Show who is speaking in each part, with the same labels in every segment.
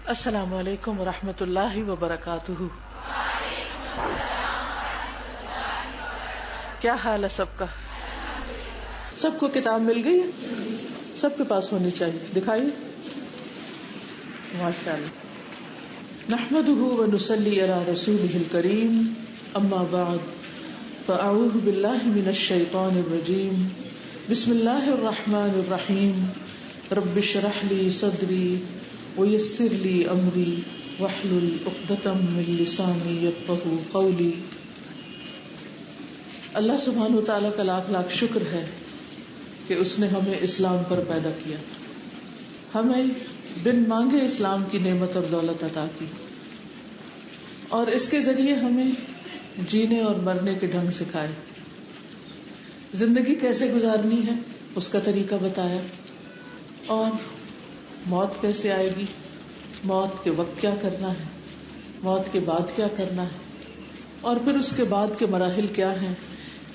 Speaker 1: السلام علیکم ورحمۃ اللہ وبرکاتہ. کیا حال ہے سب کا؟ سب کو کتاب مل گئی ہے؟ سب کے پاس ہونی چاہیے. دکھائیے. ماشاء اللہ. نحمده ونصلی علی رسولہ الکریم. اما بعد فاعوذ باللہ من الشیطان الرجیم. بسم اللہ الرحمن الرحیم. رب اشرح لی صدری ویسر لی امری واحلل عقدۃ من لسانی یفقہوا قولی. اللہ سبحانہ و تعالیٰ کا لاکھ لاکھ شکر ہے کہ اس نے ہمیں اسلام پر پیدا کیا، ہمیں بن مانگے اسلام کی نعمت اور دولت عطا کی، اور اس کے ذریعے ہمیں جینے اور مرنے کے ڈھنگ سکھائے، زندگی کیسے گزارنی ہے اس کا طریقہ بتایا، اور موت کیسے آئے گی، موت کے وقت کیا کرنا ہے، موت کے بعد کیا کرنا ہے، اور پھر اس کے بعد کے مراحل کیا ہیں،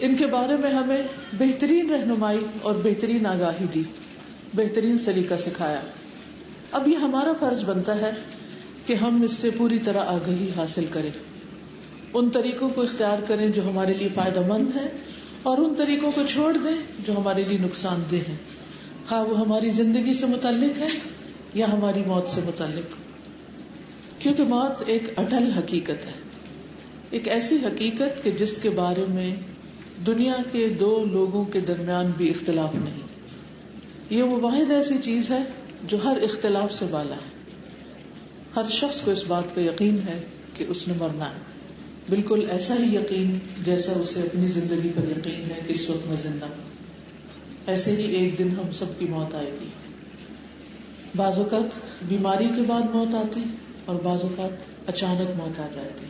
Speaker 1: ان کے بارے میں ہمیں بہترین رہنمائی اور بہترین آگاہی دی، بہترین سلیقہ سکھایا. اب یہ ہمارا فرض بنتا ہے کہ ہم اس سے پوری طرح آگاہی حاصل کریں، ان طریقوں کو اختیار کریں جو ہمارے لیے فائدہ مند ہے، اور ان طریقوں کو چھوڑ دیں جو ہمارے لیے نقصان دہ ہیں، خواہ وہ ہماری زندگی سے متعلق ہے یا ہماری موت سے متعلق. کیونکہ موت ایک اٹل حقیقت ہے، ایک ایسی حقیقت کہ جس کے بارے میں دنیا کے دو لوگوں کے درمیان بھی اختلاف نہیں. یہ وہ واحد ایسی چیز ہے جو ہر اختلاف سے بالا ہے. ہر شخص کو اس بات کا یقین ہے کہ اس نے مرنا ہے، بالکل ایسا ہی یقین جیسا اسے اپنی زندگی پر یقین ہے کہ اس وقت میں زندہ ہوں. ایسے ہی ایک دن ہم سب کی موت آئے گی. بعض اوقات بیماری کے بعد موت آتی اور بعض اوقات اچانک موت آ جاتی.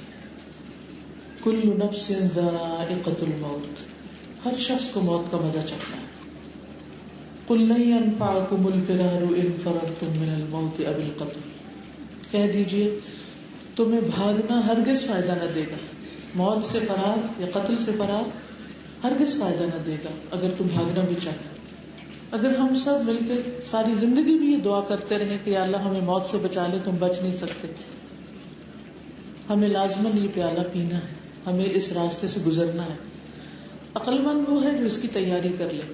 Speaker 1: کل نفس ذائقۃ الموت، ہر شخص کو موت کا مزہ چکھنا ہے. قل لن ينفعكم الفرار ان فررتم من الموت او القتل، کہہ دیجئے تمہیں بھاگنا ہرگز فائدہ نہ دے گا، موت سے فرار یا قتل سے فرار ہرگز فائدہ نہ دے گا اگر تم بھاگنا بھی چاہو. اگر ہم سب مل کے ساری زندگی بھی یہ دعا کرتے رہے کہ یا اللہ ہمیں موت سے بچا لے، تم بچ نہیں سکتے. ہمیں لازماً یہ پیالہ پینا ہے، ہمیں اس راستے سے گزرنا ہے. عقل مند وہ ہے جو اس کی تیاری کر لے،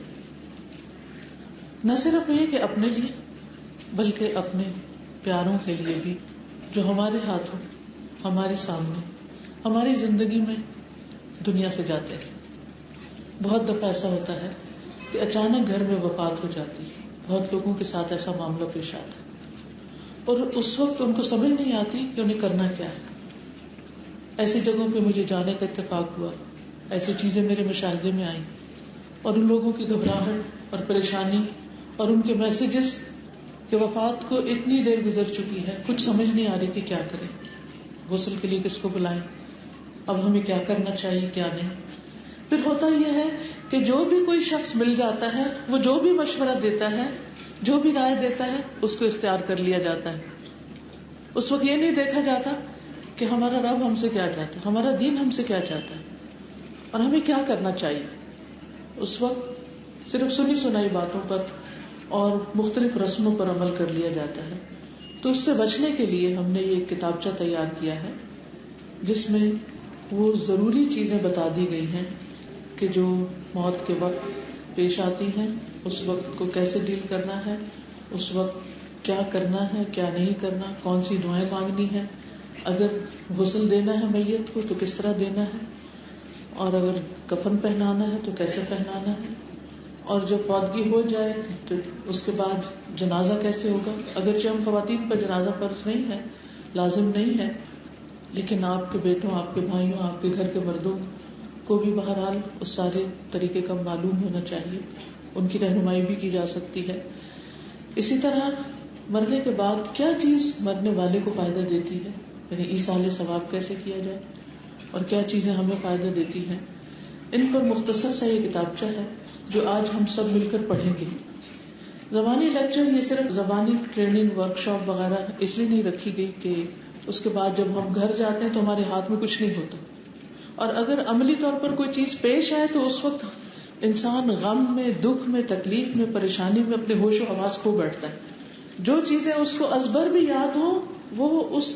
Speaker 1: نہ صرف یہ کہ اپنے لیے بلکہ اپنے پیاروں کے لیے بھی جو ہمارے ہاتھوں، ہمارے سامنے، ہماری زندگی میں دنیا سے جاتے ہیں. بہت دفعہ ایسا ہوتا ہے کہ اچانک گھر میں وفات ہو جاتی ہے. بہت لوگوں کے ساتھ ایسا معاملہ پیش آتا ہے اور اس وقت ان کو سمجھ نہیں آتی کہ انہیں کرنا کیا ہے. ایسی جگہوں پہ مجھے جانے کا اتفاق ہوا، ایسی چیزیں میرے مشاہدے میں آئیں، اور ان لوگوں کی گھبراہٹ اور پریشانی اور ان کے میسیجز کہ وفات کو اتنی دیر گزر چکی ہے، کچھ سمجھ نہیں آ رہی کہ کیا کریں، غسل کے لیے کس کو بلائیں، اب ہمیں کیا کرنا چاہیے کیا نہیں. پھر ہوتا یہ ہے کہ جو بھی کوئی شخص مل جاتا ہے، وہ جو بھی مشورہ دیتا ہے، جو بھی رائے دیتا ہے، اس کو اختیار کر لیا جاتا ہے. اس وقت یہ نہیں دیکھا جاتا کہ ہمارا رب ہم سے کیا چاہتا ہے، ہمارا دین ہم سے کیا چاہتا ہے، اور ہمیں کیا کرنا چاہیے. اس وقت صرف سنی سنائی باتوں پر اور مختلف رسموں پر عمل کر لیا جاتا ہے. تو اس سے بچنے کے لیے ہم نے یہ کتابچہ تیار کیا ہے جس میں وہ ضروری چیزیں بتا دی گئی ہیں کہ جو موت کے وقت پیش آتی ہیں، اس وقت کو کیسے ڈیل کرنا ہے، اس وقت کیا کرنا ہے کیا نہیں کرنا، کون سی دعائیں مانگنی ہے، اگر غسل دینا ہے میت کو تو کس طرح دینا ہے، اور اگر کفن پہنانا ہے تو کیسے پہنانا ہے، اور جب فوتگی ہو جائے تو اس کے بعد جنازہ کیسے ہوگا. اگرچہ ہم خواتین پر جنازہ فرض نہیں ہے، لازم نہیں ہے، لیکن آپ کے بیٹوں، آپ کے بھائیوں، آپ کے گھر کے مردوں کو بھی بہرحال اس سارے طریقے کا معلوم ہونا چاہیے، ان کی رہنمائی بھی کی جا سکتی ہے. اسی طرح مرنے کے بعد کیا چیز مرنے والے کو فائدہ دیتی ہے، یعنی ایصال ثواب کیسے کیا جائے، اور کیا چیزیں ہمیں فائدہ دیتی ہیں. ان پر مختصر سا یہ کتابچہ ہے جو آج ہم سب مل کر پڑھیں گے. زبانی لیکچر یہ صرف زبانی ٹریننگ ورکشاپ وغیرہ اس لیے نہیں رکھی گئی کہ اس کے بعد جب ہم گھر جاتے ہیں تو ہمارے ہاتھ میں کچھ نہیں ہوتا، اور اگر عملی طور پر کوئی چیز پیش آئے تو اس وقت انسان غم میں، دکھ میں، تکلیف میں، پریشانی میں اپنے ہوش و حواس کھو بیٹھتا ہے. جو چیزیں اس کو ازبر بھی یاد ہوں وہ اس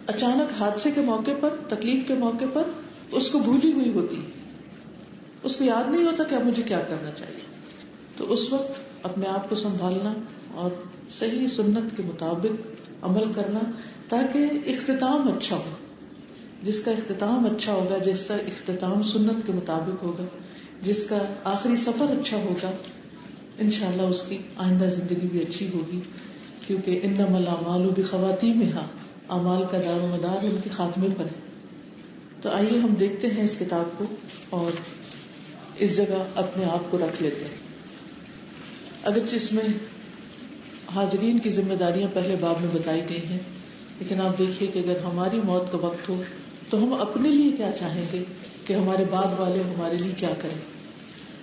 Speaker 1: اچانک حادثے کے موقع پر، تکلیف کے موقع پر اس کو بھولی ہوئی ہوتی، اس کو یاد نہیں ہوتا کہ اب مجھے کیا کرنا چاہیے. تو اس وقت اپنے آپ کو سنبھالنا اور صحیح سنت کے مطابق عمل کرنا تاکہ اختتام اچھا ہو. جس کا اختتام اچھا ہوگا، جس کا اختتام سنت کے مطابق ہوگا، جس کا آخری سفر اچھا ہوگا، انشاءاللہ اس کی آئندہ زندگی بھی اچھی ہوگی. کیونکہ انما الاعمال بخواتیمہا، اعمال کا دار و مدار ان کے خاتمے پر ہے. تو آئیے ہم دیکھتے ہیں اس کتاب کو اور اس جگہ اپنے آپ کو رکھ لیتے ہیں. اگرچہ اس میں حاضرین کی ذمہ داریاں پہلے باب میں بتائی گئی ہیں، لیکن آپ دیکھیے کہ اگر ہماری موت کا وقت ہو تو ہم اپنے لیے کیا چاہیں گے کہ ہمارے بعد والے ہمارے لیے کیا کریں.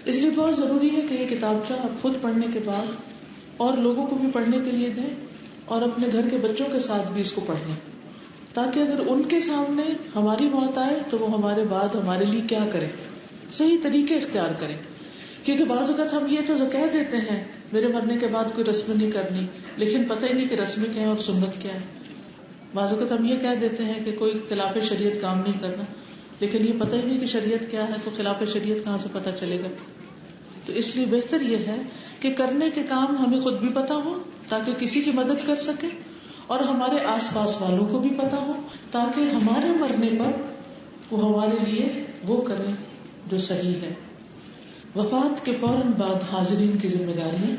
Speaker 1: اس لیے بہت ضروری ہے کہ یہ کتابچہ آپ خود پڑھنے کے بعد اور لوگوں کو بھی پڑھنے کے لیے دیں اور اپنے گھر کے بچوں کے ساتھ بھی اس کو پڑھیں، تاکہ اگر ان کے سامنے ہماری موت آئے تو وہ ہمارے بعد ہمارے لیے کیا کریں، صحیح طریقے اختیار کریں. کیونکہ بعض اوقات ہم یہ تو کہہ دیتے ہیں میرے مرنے کے بعد کوئی رسم نہیں کرنی، لیکن پتہ ہی نہیں کہ رسم کیا ہے اور سنت کیا ہے. بعض اوقات ہم یہ کہہ دیتے ہیں کہ کوئی خلاف شریعت کام نہیں کرنا، لیکن یہ پتہ ہی نہیں کہ شریعت کیا ہے، تو خلاف شریعت کہاں سے پتہ چلے گا. تو اس لیے بہتر یہ ہے کہ کرنے کے کام ہمیں خود بھی پتہ ہو تاکہ کسی کی مدد کر سکے، اور ہمارے آس پاس والوں کو بھی پتہ ہو تاکہ ہمارے مرنے پر وہ ہمارے لیے وہ کریں جو صحیح ہے. وفات کے فوراً بعد حاضرین کی ذمہ داریاں،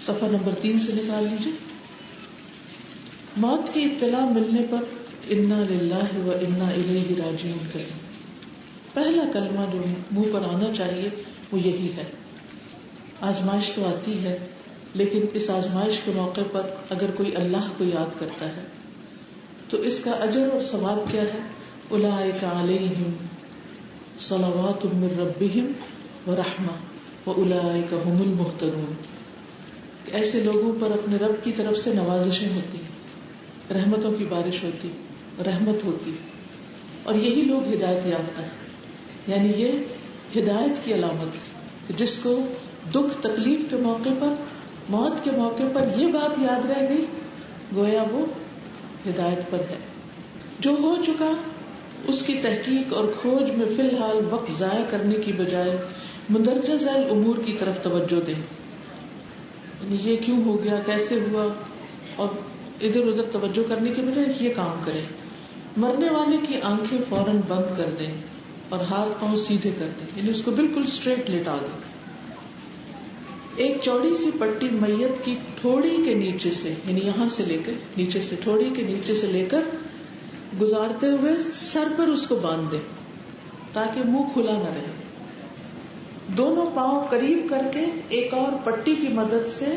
Speaker 1: صفحہ نمبر 3 سے نکال لیجیے. موت کی اطلاع ملنے پر انا للہ و انا الیہ راجعون کریں. پہلا کلمہ جو منہ پر آنا چاہیے وہ یہی ہے. آزمائش تو آتی ہے، لیکن اس آزمائش کے موقع پر اگر کوئی اللہ کو یاد کرتا ہے تو اس کا اجر اور ثواب کیا ہے؟ اولئک علیہم صلوات من ربہم ورحمہ واولئک هم المہتدون. ایسے لوگوں پر اپنے رب کی طرف سے نوازشیں ہوتی ہیں، رحمتوں کی بارش ہوتی، رحمت ہوتی، اور یہی لوگ ہدایت یافتہ ہیں. یعنی یہ ہدایت کی علامت ہے، جس کو دکھ تکلیف کے موقع پر، موت کے موقع پر یہ بات یاد رہ گئی، گویا وہ ہدایت پر ہے. جو ہو چکا اس کی تحقیق اور کھوج میں فی الحال وقت ضائع کرنے کی بجائے مندرجہ ذیل امور کی طرف توجہ دیں. یعنی یہ کیوں ہو گیا، کیسے ہوا، اور ادھر ادھر توجہ کرنے کی بجائے یہ کام کریں. مرنے والے کی آنکھیں فوراً بند کر دیں اور ہاتھ پاؤں سیدھے کر دیں، یعنی اس کو بالکل اسٹریٹ لٹا دیں. ایک چوڑی سی پٹی میت کی ٹھوڑی کے نیچے سے، یعنی یہاں سے لے کر نیچے سے، ٹھوڑی کے نیچے سے لے کر گزارتے ہوئے سر پر اس کو باندھ دیں تاکہ منہ کھلا نہ رہے. دونوں پاؤں قریب کر کے ایک اور پٹی کی مدد سے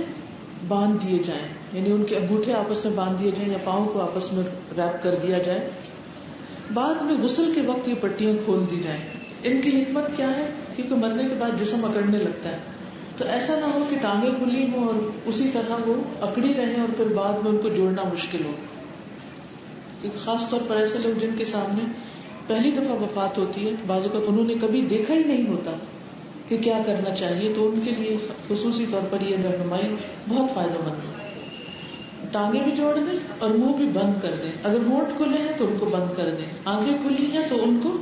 Speaker 1: باندھ دیے جائیں، یعنی ان کے انگوٹھے آپس میں باندھ دیے جائیں یا پاؤں کو آپس میں ریپ کر دیا جائے. بعد میں غسل کے وقت یہ پٹیاں کھول دی جائیں. ان کی حکمت کیا ہے؟ کیونکہ مرنے کے بعد جسم اکڑنے لگتا ہے، تو ایسا نہ ہو کہ ٹانگیں کھلی ہوں اور اسی طرح وہ اکڑی رہیں اور پھر بعد میں ان کو جوڑنا مشکل ہو. کیونکہ خاص طور پر ایسے لوگ جن کے سامنے پہلی دفعہ وفات ہوتی ہے، بعض اوقات انہوں نے کبھی دیکھا ہی نہیں ہوتا کہ کیا کرنا چاہیے، تو ان کے لیے خصوصی طور پر یہ رہنمائی بہت فائدہ مند ہے. ٹانگیں بھی جوڑ دیں اور منہ بھی بند کر دیں. اگر ہونٹ کھلے ہیں تو ان کو بند کر دیں، آنکھیں کھلی ہیں تو ان کو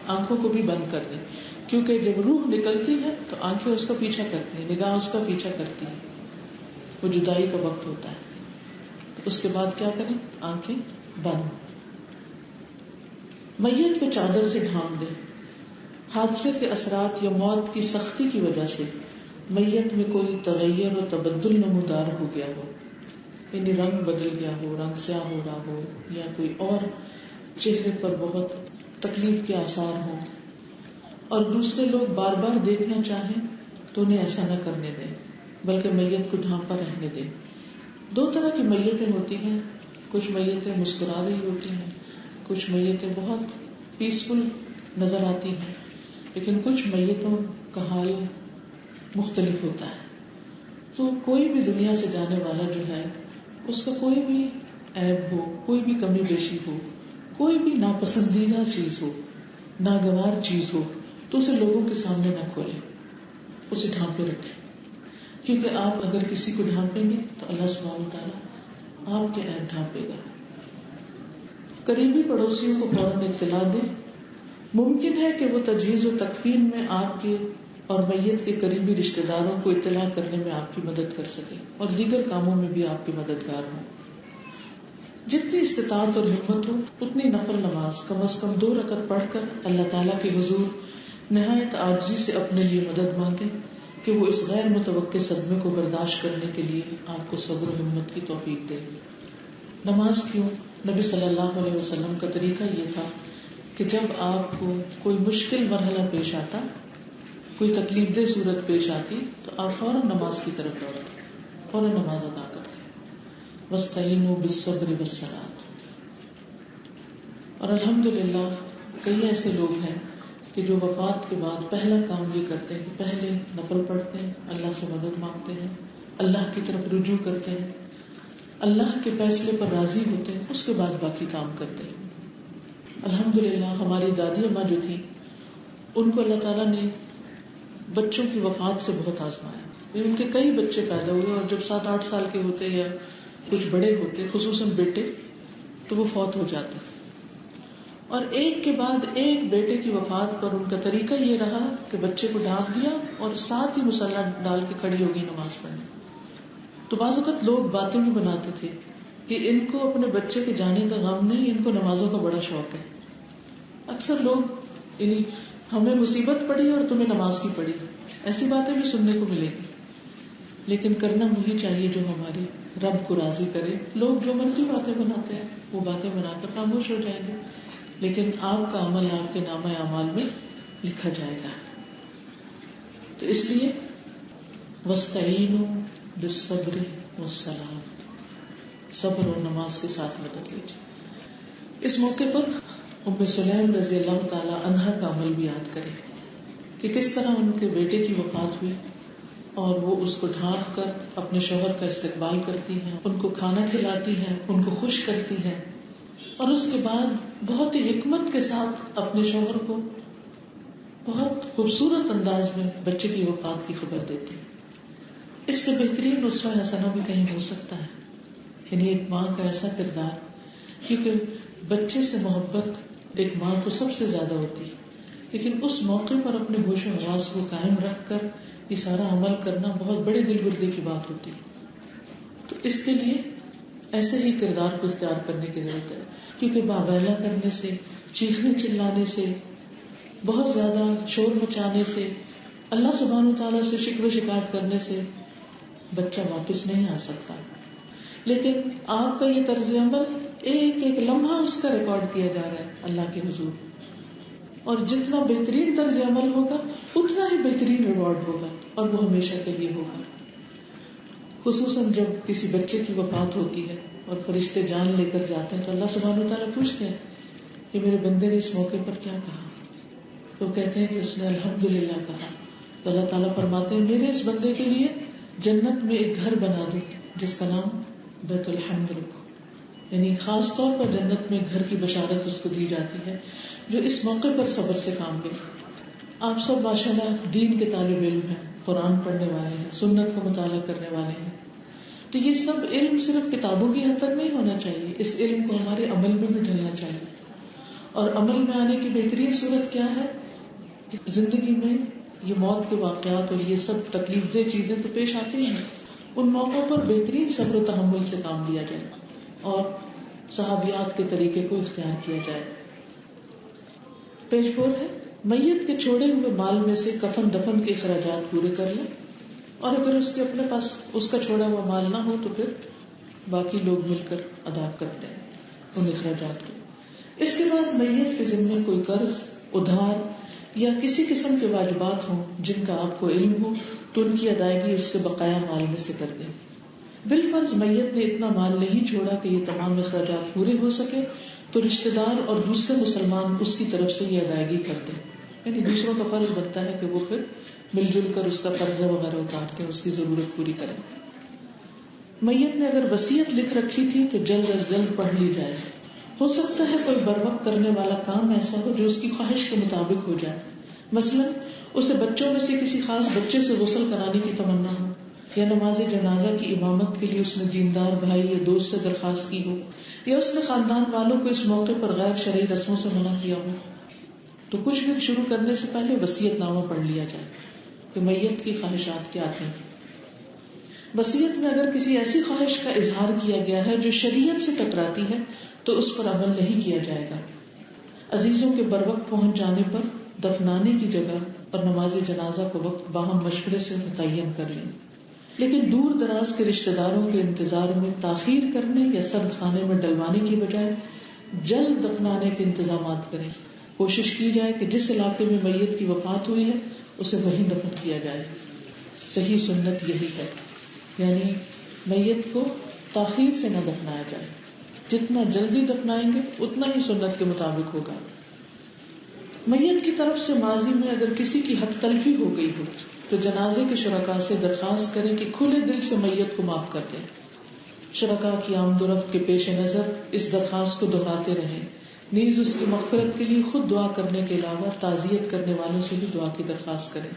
Speaker 1: آنکھوں کو بھی بند کر دیں. کیونکہ جب روح نکلتی ہے تو آنکھیں اس کا پیچھا کرتی ہیں، نگاہ اس کا پیچھا کرتی ہے. وہ جدائی کا وقت ہوتا ہے. تو اس کے بعد کیا کریں؟ آنکھیں بند. میت کو چادر سے ڈھانپ دیں. حادثے کے اثرات یا موت کی سختی کی وجہ سے میت میں کوئی تغیر و تبدل نمودار ہو گیا ہو، یعنی رنگ بدل گیا ہو، رنگ سیاہ ہو رہا ہو، یا کوئی اور چہرے پر بہت تکلیف کے آثار ہوں، اور دوسرے لوگ بار بار دیکھنا چاہیں تو انہیں ایسا نہ کرنے دیں، بلکہ میت کو ڈھانپا رہنے دیں. 2 طرح کی میتیں ہوتی ہیں. کچھ میتیں مسکرا رہی ہوتی ہیں، کچھ میتیں بہت پیسفل نظر آتی ہیں، لیکن کچھ میتوں کا حال مختلف ہوتا ہے. تو کوئی بھی دنیا سے جانے والا جو ہے، اس کا کوئی بھی عیب ہو، کوئی بھی کمی بیشی ہو، کوئی بھی ناپسندیدہ چیز ہو، ناگوار چیز ہو، تو اسے لوگوں کے سامنے نہ کھولے، اسے ڈھانپے رکھے. کیونکہ آپ اگر کسی کو ڈھانپیں گے تو اللہ سبحانہ وتعالیٰ آپ کے عیب ڈھانپے گا. قریبی پڑوسیوں کو فوراً اطلاع دیں. ممکن ہے کہ وہ تجہیز و تکفین میں آپ کے اور میت کے قریبی رشتہ داروں کو اطلاع کرنے میں آپ کی مدد کر سکے اور دیگر کاموں میں بھی آپ کے مددگار ہوں. جتنی استطاعت اور ہمت ہو اتنی نفل نماز کم از کم 2 رکعت پڑھ کر اللہ تعالیٰ کے حضور نہایت عاجزی سے اپنے لیے مدد مانگے کہ وہ اس غیر متوقع صدمے کو برداشت کرنے کے لیے آپ کو صبر و ہمت کی توفیق دے. نماز کیوں؟ نبی صلی اللہ علیہ وسلم کا طریقہ یہ تھا کہ جب آپ کو کوئی مشکل مرحلہ پیش آتا، کوئی تکلیف دہ صورت پیش آتی، تو آپ فوراً نماز کی طرف دوڑتے، فوراً نماز ادا کرتے. وَاسْتَعِینُوا بِالصَّبْرِ وَالصَّلَاةِ. اور الحمدللہ کئی ایسے لوگ ہیں کہ جو وفات کے بعد پہلا کام یہ کرتے ہیں کہ پہلے نفل پڑھتے ہیں، اللہ سے مدد مانگتے ہیں، اللہ کی طرف رجوع کرتے ہیں، اللہ کے فیصلے پر راضی ہوتے ہیں، اس کے بعد باقی کام کرتے ہیں. الحمدللہ ہماری دادی اماں جو تھی ان کو اللہ تعالیٰ نے بچوں کی وفات سے بہت آزمایا. ان کے کئی بچے پیدا ہوئے اور جب 7-8 سال کے ہوتے یا کچھ بڑے ہوتے، خصوصاً بیٹے، تو وہ فوت ہو جاتے. اور ایک کے بعد ایک بیٹے کی وفات پر ان کا طریقہ یہ رہا کہ بچے کو ڈھانپ دیا اور ساتھ ہی مصلی ڈال کے کھڑی ہوگی نماز پڑھنے. تو بعض اوقات لوگ باتیں بھی بناتے تھے کہ ان کو اپنے بچے کے جانے کا غم نہیں، ان کو نمازوں کا بڑا شوق ہے. اکثر لوگ یعنی ہمیں مصیبت پڑی اور تمہیں نماز کی پڑی، ایسی باتیں بھی سننے کو ملے گی. لیکن کرنا وہی چاہیے جو ہمارے رب کو راضی کرے. لوگ جو مرضی باتیں بناتے ہیں وہ باتیں بنا کر خاموش ہو جائیں گے، لیکن آپ کا عمل آپ کے نامہ اعمال میں لکھا جائے گا. تو اس لیے وَاسْتَعِینُوا بِالصَّبْرِ وَالصَّلَاةِ، صبر اور نماز کے ساتھ مدد لیجیے. اس موقع پر ام سلیم رضی اللہ تعالی عنہا کا عمل بھی یاد کریں کہ کس طرح ان کے بیٹے کی وفات ہوئی اور وہ اس کو ڈھانپ کر اپنے شوہر کا استقبال کرتی ہیں، ان کو کھانا کھلاتی ہیں، ان کو خوش کرتی ہیں، اور اس کے بعد بہت ہی حکمت کے ساتھ اپنے شوہر کو بہت خوبصورت انداز میں بچے کی وفات کی خبر دیتی. اس سے بہترین اسوہ حسنہ بھی کہیں ہو سکتا ہے. یعنی ایک ماں کا ایسا کردار، کیونکہ بچے سے محبت ایک ماں کو سب سے زیادہ ہوتی ہے، لیکن اس موقع پر اپنے ہوش و حواس کو قائم رکھ کر یہ سارا عمل کرنا بہت بڑے دل گردے کی بات ہوتی ہے. تو اس کے لیے ایسے ہی کردار کو اختیار کرنے کی ضرورت ہے، کیونکہ بابیلا کرنے سے، چیخنے چلانے سے، بہت زیادہ شور مچانے سے، اللہ سبحانہ وتعالیٰ سے شکوے شکایت کرنے سے بچہ واپس نہیں آ سکتا. لیکن آپ کا یہ طرز عمل ایک ایک لمحہ اس کا ریکارڈ کیا جا رہا ہے اللہ کے حضور، اور جتنا بہترین طرز عمل ہوگا اتنا ہی بہترین ریوارڈ ہوگا، اور وہ ہمیشہ کے لیے ہوگا. خصوصاً جب کسی بچے کی وفات ہوتی ہے اور فرشتے جان لے کر جاتے ہیں تو اللہ سبحانہ وتعالیٰ پوچھتے ہیں کہ میرے بندے نے اس موقع پر کیا کہا. تو کہتے ہیں کہ اس نے الحمدللہ کہا. تو اللہ تعالیٰ فرماتے ہیں میرے اس بندے کے لیے جنت میں ایک گھر بنا دو جس کا نام بیت الحمد رکھو. یعنی خاص طور پر جنت میں گھر کی بشارت اس کو دی جاتی ہے جو اس موقع پر صبر سے کام لے. آپ سب ماشاءاللہ دین کے طالب علم ہیں، قرآن پڑھنے والے ہیں، سنت کا مطالعہ کرنے والے ہیں، تو یہ سب علم صرف کتابوں کی حد تک نہیں ہونا چاہیے، اس علم کو ہمارے عمل میں بھی ڈھلنا چاہیے. اور عمل میں آنے کی بہترین صورت کیا ہے کہ زندگی میں یہ موت کے واقعات اور یہ سب تکلیف دہ چیزیں تو پیش آتی ہیں، ان موقعوں پر بہترین صبر و تحمل سے کام لیا جائے اور صحابیات کے طریقے کو اختیار کیا جائے. پیج 4 ہے، میت کے چھوڑے ہوئے مال میں سے کفن دفن کے اخراجات پورے کر لیں، اور اگر اس کے اپنے پاس اس کا چھوڑا ہوا مال نہ ہو تو پھر باقی لوگ مل کر ادا کرتے ہیں ان اخراجات کو. اس کے بعد میت کے ذمے کوئی قرض، ادھار یا کسی قسم کے واجبات ہوں جن کا آپ کو علم ہو تو ان کی ادائیگی اس کے بقایا مال میں سے کر دیں. بالفرض میت نے اتنا مال نہیں چھوڑا کہ یہ تمام اخراجات پورے ہو سکے تو رشتہ دار اور دوسرے مسلمان اس کی طرف سے یہ ادائیگی کرتے ہیں. یعنی دوسروں کا فرض بنتا ہے کہ وہ پھر مل جل کر اس کا قرضہ وغیرہ اتارتے ہیں، اس کی ضرورت پوری کریں. میت نے اگر وصیت لکھ رکھی تھی تو جلد از جلد پڑھ لی جائے. ہو سکتا ہے کوئی بروقت کرنے والا کام ایسا ہو جو اس کی خواہش کے مطابق ہو جائے. مثلا اسے بچوں میں سے کسی خاص بچے سے غسل کرانے کی تمنا ہو یا نماز جنازہ کی امامت کے لیے اس نے دیندار بھائی یا دوست سے درخواست کی ہو، یا اس نے خاندان والوں کو اس موقع پر غیر شرعی رسموں سے منع کیا ہو، تو کچھ بھی شروع کرنے سے پہلے وصیت نامہ پڑھ لیا جائے کہ میت کی خواہشات کیا تھیں. وصیت میں اگر کسی ایسی خواہش کا اظہار کیا گیا ہے جو شریعت سے ٹکراتی ہے تو اس پر عمل نہیں کیا جائے گا. عزیزوں کے بروقت پہنچ جانے پر دفنانے کی جگہ اور نماز جنازہ کو وقت باہم مشورے سے متعین کر لیں، لیکن دور دراز کے رشتہ داروں کے انتظار میں تاخیر کرنے یا سرد خانے میں ڈلوانے کی بجائے جلد دفنانے کے انتظامات کریں. کوشش کی جائے کہ جس علاقے میں میت کی وفات ہوئی ہے اسے وہیں دفن کیا جائے. صحیح سنت یہی ہے، یعنی میت کو تاخیر سے نہ دفنایا جائے. جتنا جلدی دفنائیں گے اتنا ہی سنت کے مطابق ہوگا. میت کی طرف سے ماضی میں اگر کسی کی حق تلفی ہو گئی ہو تو جنازے کے شرکاء سے درخواست کریں کہ کھلے دل سے میت کو معاف کر دیں. شرکاء کی آمد و رفت کے پیش نظر اس درخواست کو دہراتے رہیں. نیز اس کی مغفرت کے لیے خود دعا کرنے کے علاوہ تعزیت کرنے والوں سے بھی دعا کی درخواست کریں.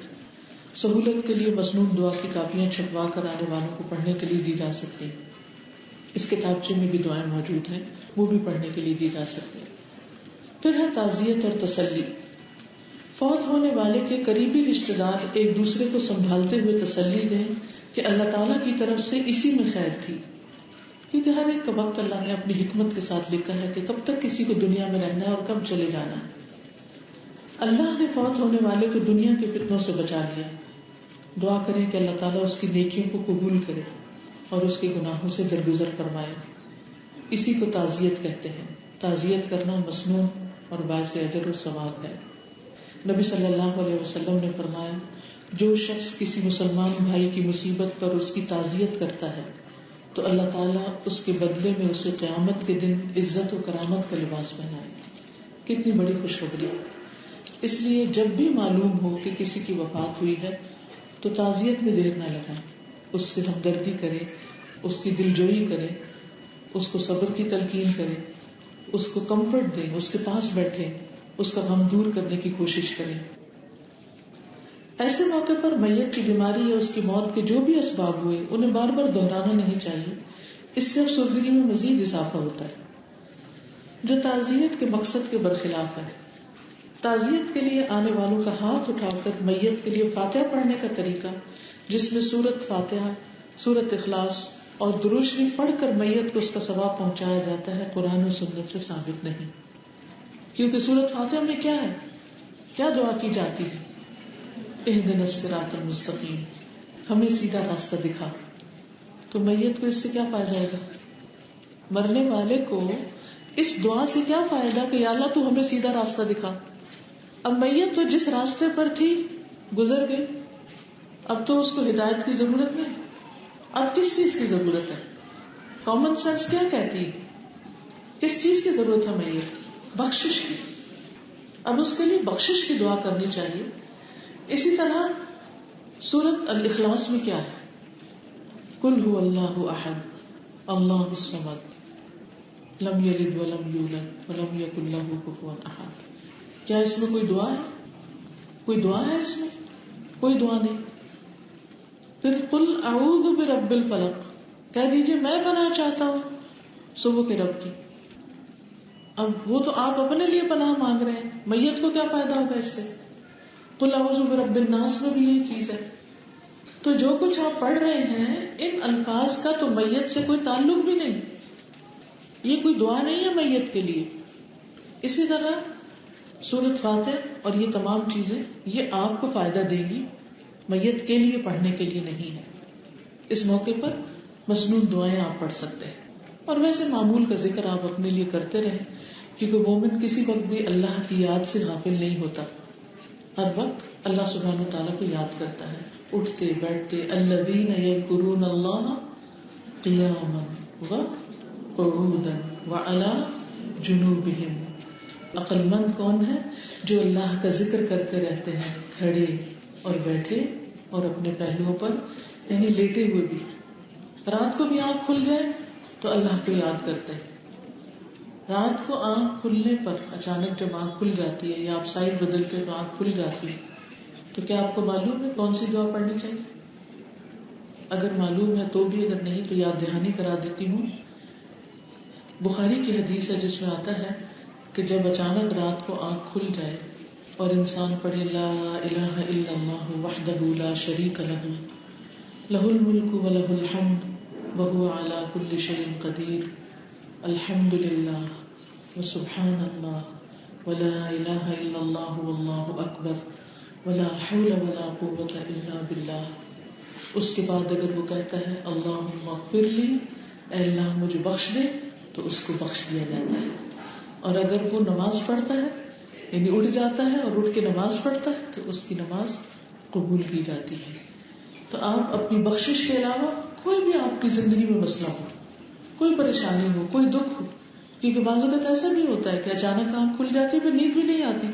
Speaker 1: سہولت کے لیے مسنون دعا کی کاپیاں چھپوا کر آنے والوں کو پڑھنے کے لیے دی جا سکتی ہیں. اس کتابچے میں بھی دعائیں موجود ہیں، وہ بھی پڑھنے کے لیے دی جا سکتی ہیں. پھر ہے تعزیت اور تسلی. فوت ہونے والے کے قریبی رشتہ دار ایک دوسرے کو سنبھالتے ہوئے تسلی دیں کہ اللہ تعالیٰ کی طرف سے اسی میں خیر تھی، کیونکہ ہر ایک کا وقت اللہ نے اپنی حکمت کے ساتھ لکھا ہے کہ کب تک کسی کو دنیا میں رہنا ہے اور کب چلے جانا ہے. اللہ نے فوت ہونے والے کو دنیا کے فتنوں سے بچا لیا. دعا کریں کہ اللہ تعالیٰ اس کی نیکیوں کو قبول کرے اور اس کے گناہوں سے درگزر فرمائے. اسی کو تعزیت کہتے ہیں. تعزیت کرنا مسنون اور باعث اجر و ثواب ہے. نبی صلی اللہ علیہ وسلم نے فرمایا، جو شخص کسی مسلمان بھائی کی مصیبت پر اس کی تعزیت کرتا ہے تو اللہ تعالیٰ اس کے بدلے میں اسے قیامت کے دن عزت و کرامت کا لباس پہنائے. کتنی بڑی خوشخبری. اس لیے جب بھی معلوم ہو کہ کسی کی وفات ہوئی ہے تو تعزیت میں دیر نہ لگائیں. اس سے ہمدردی کریں، اس کی دلجوئی کریں، اس کو صبر کی تلقین کریں، اس کو کمفرٹ دیں، اس کے پاس بیٹھیں، اس کا غم دور کرنے کی کوشش کریں. ایسے موقع پر میت کی بیماری یا اس کی موت کے جو بھی اسباب ہوئے انہیں بار بار دہرانا نہیں چاہیے. اس سے افسردگی میں مزید اضافہ ہوتا ہے جو تعزیت کے مقصد کے برخلاف ہے. تعزیت کے لیے آنے والوں کا ہاتھ اٹھا کر میت کے لیے فاتحہ پڑھنے کا طریقہ، جس میں سورت فاتحہ، سورت اخلاص اور درود شریف پڑھ کر میت کو اس کا ثواب پہنچایا جاتا ہے، قرآن و سنت سے ثابت نہیں. کیونکہ سورت فاتحہ میں کیا ہے، کیا دعا کی جاتی ہے؟ اہدنا الصراط المستقیم، ہمیں سیدھا راستہ دکھا. تو میت کو اس سے کیا فائدہ ہوگا؟ مرنے والے کو اس دعا سے کیا فائدہ کہ یا اللہ تو ہمیں سیدھا راستہ دکھا. اب میت تو جس راستے پر تھی گزر گئی، اب تو اس کو ہدایت کی ضرورت نہیں. اب کس چیز کی ضرورت ہے؟ کامن سینس کیا کہتی ہے؟ کس چیز کی ضرورت ہے میت؟ بخشش کی. اب اس کے لیے بخشش کی دعا کرنی چاہیے. اسی طرح سورت الاخلاص میں کیا ہے؟ قل هو اللہ احد اللہ الصمد لم یلد ولم یولد ولم یکن لہ کفوا احد. کیا اس میں کوئی دعا ہے؟ کوئی دعا ہے اس میں؟ کوئی دعا نہیں. پھر قل اعوذ برب الفلق، کہہ دیجئے میں پناہ چاہتا ہوں صبح کے رب کی. اب وہ تو آپ اپنے لیے پناہ مانگ رہے ہیں، میت کو کیا فائدہ ہوگا اس سے؟ قل اعوذ برب الناس میں بھی یہی چیز ہے. تو جو کچھ آپ پڑھ رہے ہیں ان الفاظ کا تو میت سے کوئی تعلق بھی نہیں. یہ کوئی دعا نہیں ہے میت کے لیے. اسی طرح سورت فاتح اور یہ تمام چیزیں یہ آپ کو فائدہ دے گی، میت کے لیے پڑھنے کے لیے نہیں ہے. اس موقع پر مسنون دعائیں آپ پڑھ سکتے ہیں. اور ویسے معمول کا ذکر آپ اپنے لیے کرتے رہیں، کیونکہ مومن کسی وقت بھی اللہ کی یاد سے غافل نہیں ہوتا. ہر وقت اللہ سبحانہ و تعالیٰ کو یاد کرتا ہے، اٹھتے بیٹھتے. الذین یذکرون اللہ قیاما وقعودا وعلی جنوبہم. عقل مند کون ہے؟ جو اللہ کا ذکر کرتے رہتے ہیں کھڑے اور بیٹھے اور اپنے پہلوؤں پر، یعنی لیٹے ہوئے بھی. رات کو بھی آنکھ کھل جائے تو اللہ کو یاد کرتے ہیں. رات کو آنکھ کھلنے پر اچانک جب آنکھ کھل جاتی ہے یا آپ سائڈ بدلتے تو آنکھ کھل جاتی ہے، تو کیا آپ کو معلوم ہے کون سی دعا پڑھنی چاہیے؟ اگر معلوم ہے تو بھی، اگر نہیں تو یاد دہانی کرا دیتی ہوں. بخاری کی حدیث ہے جس میں آتا ہے کہ جب اچانک رات کو آنکھ کھل جائے اور انسان پڑھے لا الہ الا اللہ وحدہ لا شریک لہ لہ الملک ولہ الحمد وہو علی کل شیء قدیر الحمد للہ وسبحان اللہ ولا الہ الا اللہ واللہ اکبر ولا حول ولا قوة الا باللہ. اس کے بعد اگر وہ کہتا ہے اللہم اغفر لی، اے اللہ مجھے بخش دے، تو اس کو بخش دیا جاتا ہے. اور اگر وہ نماز پڑھتا ہے یعنی اٹھ جاتا ہے اور اٹھ کے نماز پڑھتا ہے تو اس کی نماز قبول کی جاتی ہے. تو آپ اپنی بخشش کے علاوہ کوئی بھی آپ کی زندگی میں مسئلہ ہو، کوئی پریشانی ہو، کوئی دکھ ہو، کیونکہ بعض اوقات ایسا بھی ہوتا ہے کہ اچانک آنکھ کھل جاتی ہے پھر نیند بھی نہیں آتی.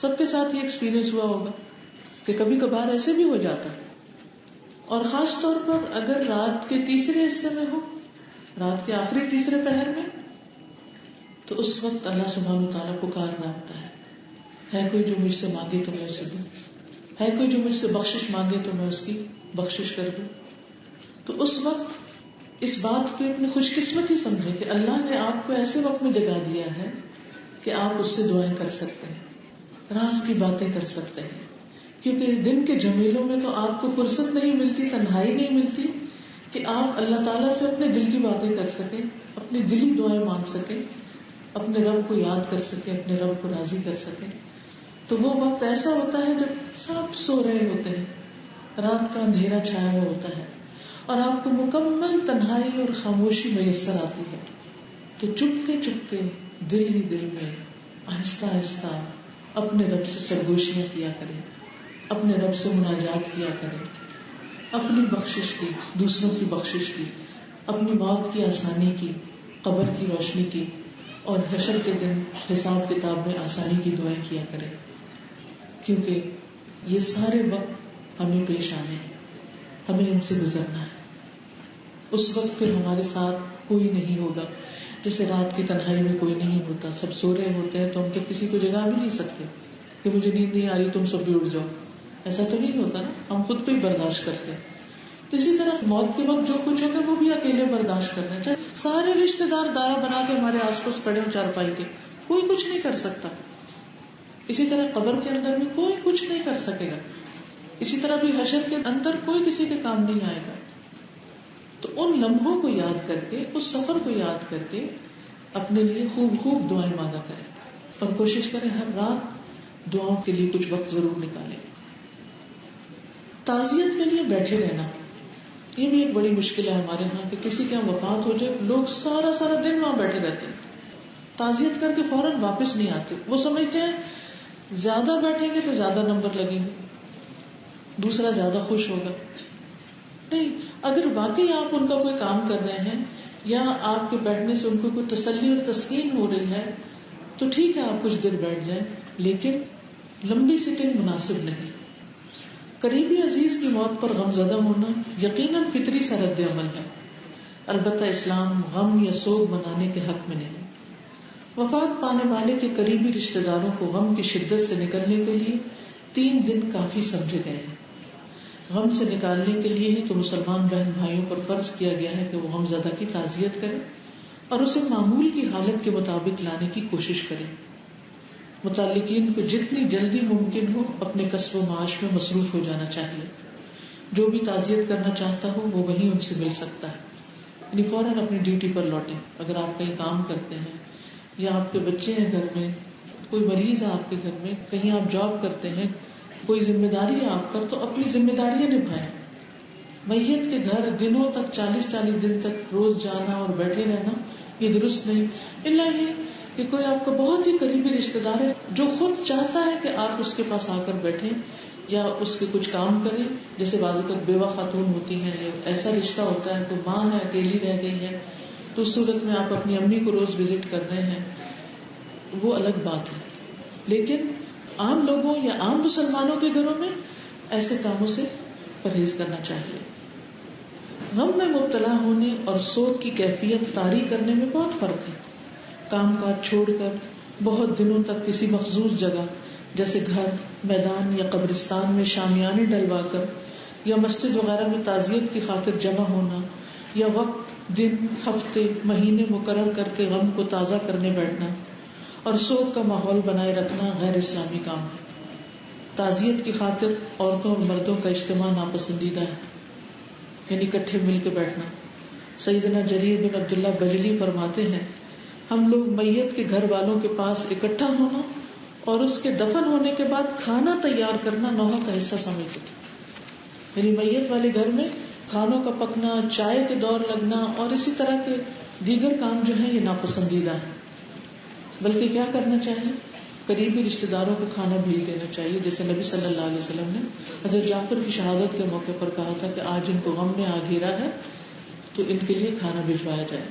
Speaker 1: سب کے ساتھ یہ ایکسپیرینس ہوا ہوگا کہ کبھی کبھار ایسے بھی ہو جاتا ہے. اور خاص طور پر اگر رات کے تیسرے حصے میں ہو، رات کے آخری تیسرے پہر میں، تو اس وقت اللہ سبحانہ وتعالیٰ پکار رہتا ہے کوئی جو مجھ سے مانگے تو میں اسے دوں، ہے کوئی جو مجھ سے بخشش مانگے تو میں اس کی بخشش کر دوں. تو اس وقت اس بات کو اپنی خوش قسمتی سمجھے کہ اللہ نے آپ کو ایسے وقت میں جگا دیا ہے کہ آپ اس سے دعائیں کر سکتے ہیں، راز کی باتیں کر سکتے ہیں. کیونکہ دن کے جھمیلوں میں تو آپ کو فرصت نہیں ملتی، تنہائی نہیں ملتی کہ آپ اللہ تعالیٰ سے اپنے دل کی باتیں کر سکیں، اپنی دلی دعائیں مانگ سکیں، اپنے رب کو یاد کر سکیں، اپنے رب کو راضی کر سکیں. تو وہ وقت ایسا ہوتا ہے جب سب سو رہے ہوتے ہیں، رات کا اندھیرا چھایا ہوا ہوتا ہے اور آپ کو مکمل تنہائی اور خاموشی میسر آتی ہے. تو چپ کے دل ہی دل میں آہستہ آہستہ اپنے رب سے سرگوشیاں کیا کریں، اپنے رب سے مناجات کیا کریں، اپنی بخشش کی، دوسروں کی بخشش کی، اپنی موت کی آسانی کی، قبر کی روشنی کی، اور حشر کے دن حساب کتاب میں آسانی کی دعائیں کیا کریں. کیونکہ یہ سارے وقت ہمیں پیش آنے ہیں، ہمیں ان سے گزرنا ہے. اس وقت پھر ہمارے ساتھ کوئی نہیں ہوگا، جیسے رات کی تنہائی میں کوئی نہیں ہوتا، سب سو رہے ہوتے ہیں تو ہم تو کسی کو جگا بھی نہیں سکتے کہ مجھے نیند نہیں آ رہی تم سب بھی اٹھ جاؤ، ایسا تو نہیں ہوتا نا، ہم خود پہ ہی برداشت کرتے ہیں. اسی طرح موت کے وقت جو کچھ ہوگا وہ بھی اکیلے برداشت کرنا چاہیے. سارے رشتے دار دائرہ بنا کے ہمارے آس پاس کھڑے ہوں چارپائی کے، کوئی کچھ نہیں کر سکتا. اسی طرح قبر کے اندر بھی کوئی کچھ نہیں کر سکے گا. اسی طرح بھی حشر کے اندر کوئی کسی کے کام نہیں آئے گا. تو ان لمحوں کو یاد کر کے، اس سفر کو یاد کر کے اپنے لیے خوب خوب دعائیں مانگا کریں اور کوشش کریں ہر رات دعاؤں کے لیے کچھ وقت ضرور نکالیں. تعزیت کے لیے بیٹھے رہنا یہ بھی ایک بڑی مشکل ہے ہمارے ہاں کہ کسی کے یہاں وفات ہو جائے لوگ سارا دن وہاں بیٹھے رہتے ہیں، تعزیت کر کے فوراً واپس نہیں آتے. وہ سمجھتے ہیں زیادہ بیٹھیں گے تو زیادہ نمبر لگیں گے، دوسرا زیادہ خوش ہوگا. نہیں، اگر واقعی آپ ان کا کوئی کام کر رہے ہیں یا آپ کے بیٹھنے سے ان کو کوئی تسلی اور تسکین ہو رہی ہے تو ٹھیک ہے آپ کچھ دیر بیٹھ جائیں، لیکن لمبی سٹنگ مناسب نہیں. قریبی عزیز کی موت پر غم زدہ ہونا یقیناً فطری سا رد عمل ہے، البتہ اسلام غم یا سوگ منانے کے حق میں نہیں. وفات پانے والے کے قریبی رشتہ داروں کو غم کی شدت سے نکلنے کے لیے 3 دن کافی سمجھے گئے ہیں. غم سے نکالنے کے لیے ہی تو مسلمان بہن بھائیوں پر فرض کیا گیا ہے کہ وہ غم زدہ کی تعزیت کریں اور اسے معمول کی حالت کے مطابق لانے کی کوشش کریں. متعلقین کو جتنی جلدی ممکن ہو اپنے کسب و معاش میں مصروف ہو جانا چاہیے. جو بھی تعزیت کرنا چاہتا ہو وہ وہیں ان سے مل سکتا ہے، یعنی فوراً اپنی ڈیوٹی پر لوٹیں. اگر آپ کہیں کام کرتے ہیں یا آپ کے بچے ہیں گھر میں، کوئی مریض ہے آپ کے گھر میں، کہیں آپ جاب کرتے ہیں، کوئی ذمہ داری ہے آپ پر، تو اپنی ذمہ داریاں نبھائیں. میت کے گھر دنوں تک 40 دن تک روز جانا اور بیٹھے رہنا یہ درست نہیں. اللہ یہ کہ کوئی آپ کا بہت ہی قریبی رشتے دار ہے جو خود چاہتا ہے کہ آپ اس کے پاس آ کر بیٹھیں یا اس کے کچھ کام کریں. جیسے بعض اوقات بیوہ خاتون ہوتی ہیں، ایسا رشتہ ہوتا ہے، کوئی ماں ہے اکیلی رہ گئی ہے، تو اس صورت میں آپ اپنی امی کو روز وزٹ کر رہے ہیں، وہ الگ بات ہے. لیکن عام لوگوں یا عام مسلمانوں کے گھروں میں ایسے کاموں سے پرہیز کرنا چاہیے. غم میں مبتلا ہونے اور سوگ کی کیفیت طاری کرنے میں بہت فرق ہے. کام کاج چھوڑ کر بہت دنوں تک کسی مخصوص جگہ جیسے گھر، میدان یا قبرستان میں شامیانے ڈلوا کر یا مسجد وغیرہ میں تعزیت کی خاطر جمع ہونا یا وقت، دن، ہفتے، مہینے مقرر کر کے غم کو تازہ کرنے بیٹھنا اور سوگ کا ماحول بنائے رکھنا غیر اسلامی کام ہے. تعزیت کی خاطر عورتوں اور مردوں کا اجتماع ناپسندیدہ ہے، یعنی اکٹھے مل کے بیٹھنا. سیدنا جریر بن عبداللہ بجلی فرماتے ہیں ہم لوگ میت کے گھر والوں کے پاس اکٹھا ہونا اور اس کے دفن ہونے کے بعد کھانا تیار کرنا نوحہ کا حصہ سمجھتے تھے. یعنی میت والے گھر میں کھانوں کا پکنا، چائے کے دور لگنا اور اسی طرح کے دیگر کام جو ہیں یہ ناپسندیدہ ہے. بلکہ کیا کرنا چاہیے؟ قریبی رشتہ داروں کو کھانا بھیج دینا چاہیے، جیسے نبی صلی اللہ علیہ وسلم نے حضرت جعفر کی شہادت کے موقع پر کہا تھا کہ آج ان کو غم نے آ گھیرا ہے تو ان کے لیے کھانا بھجوایا جائے.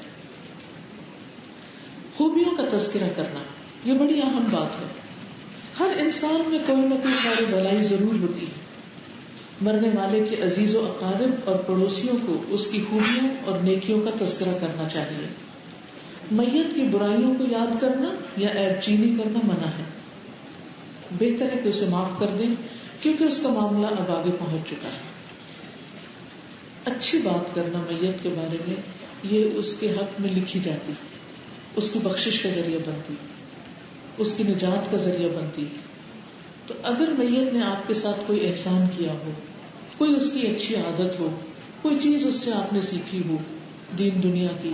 Speaker 1: خوبیوں کا تذکرہ کرنا یہ بڑی اہم بات ہے. ہر انسان میں کوئی نہ کوئی خیر بلائی ضرور ہوتی ہے. مرنے والے کے عزیز و اقارب اور پڑوسیوں کو اس کی خوبیوں اور نیکیوں کا تذکرہ کرنا چاہیے. میت کی برائیوں کو یاد کرنا یا عیب چینی کرنا منع ہے. بہتر ہے کہ اسے معاف کر دیں کیونکہ اس کا معاملہ اب آگے پہنچ چکا ہے. اچھی بات کرنا میت کے بارے میں یہ اس کے حق میں لکھی جاتی، اس کی بخشش کا ذریعہ بنتی، اس کی نجات کا ذریعہ بنتی. تو اگر میت نے آپ کے ساتھ کوئی احسان کیا ہو، کوئی اس کی اچھی عادت ہو، کوئی چیز اس سے آپ نے سیکھی ہو دین دنیا کی،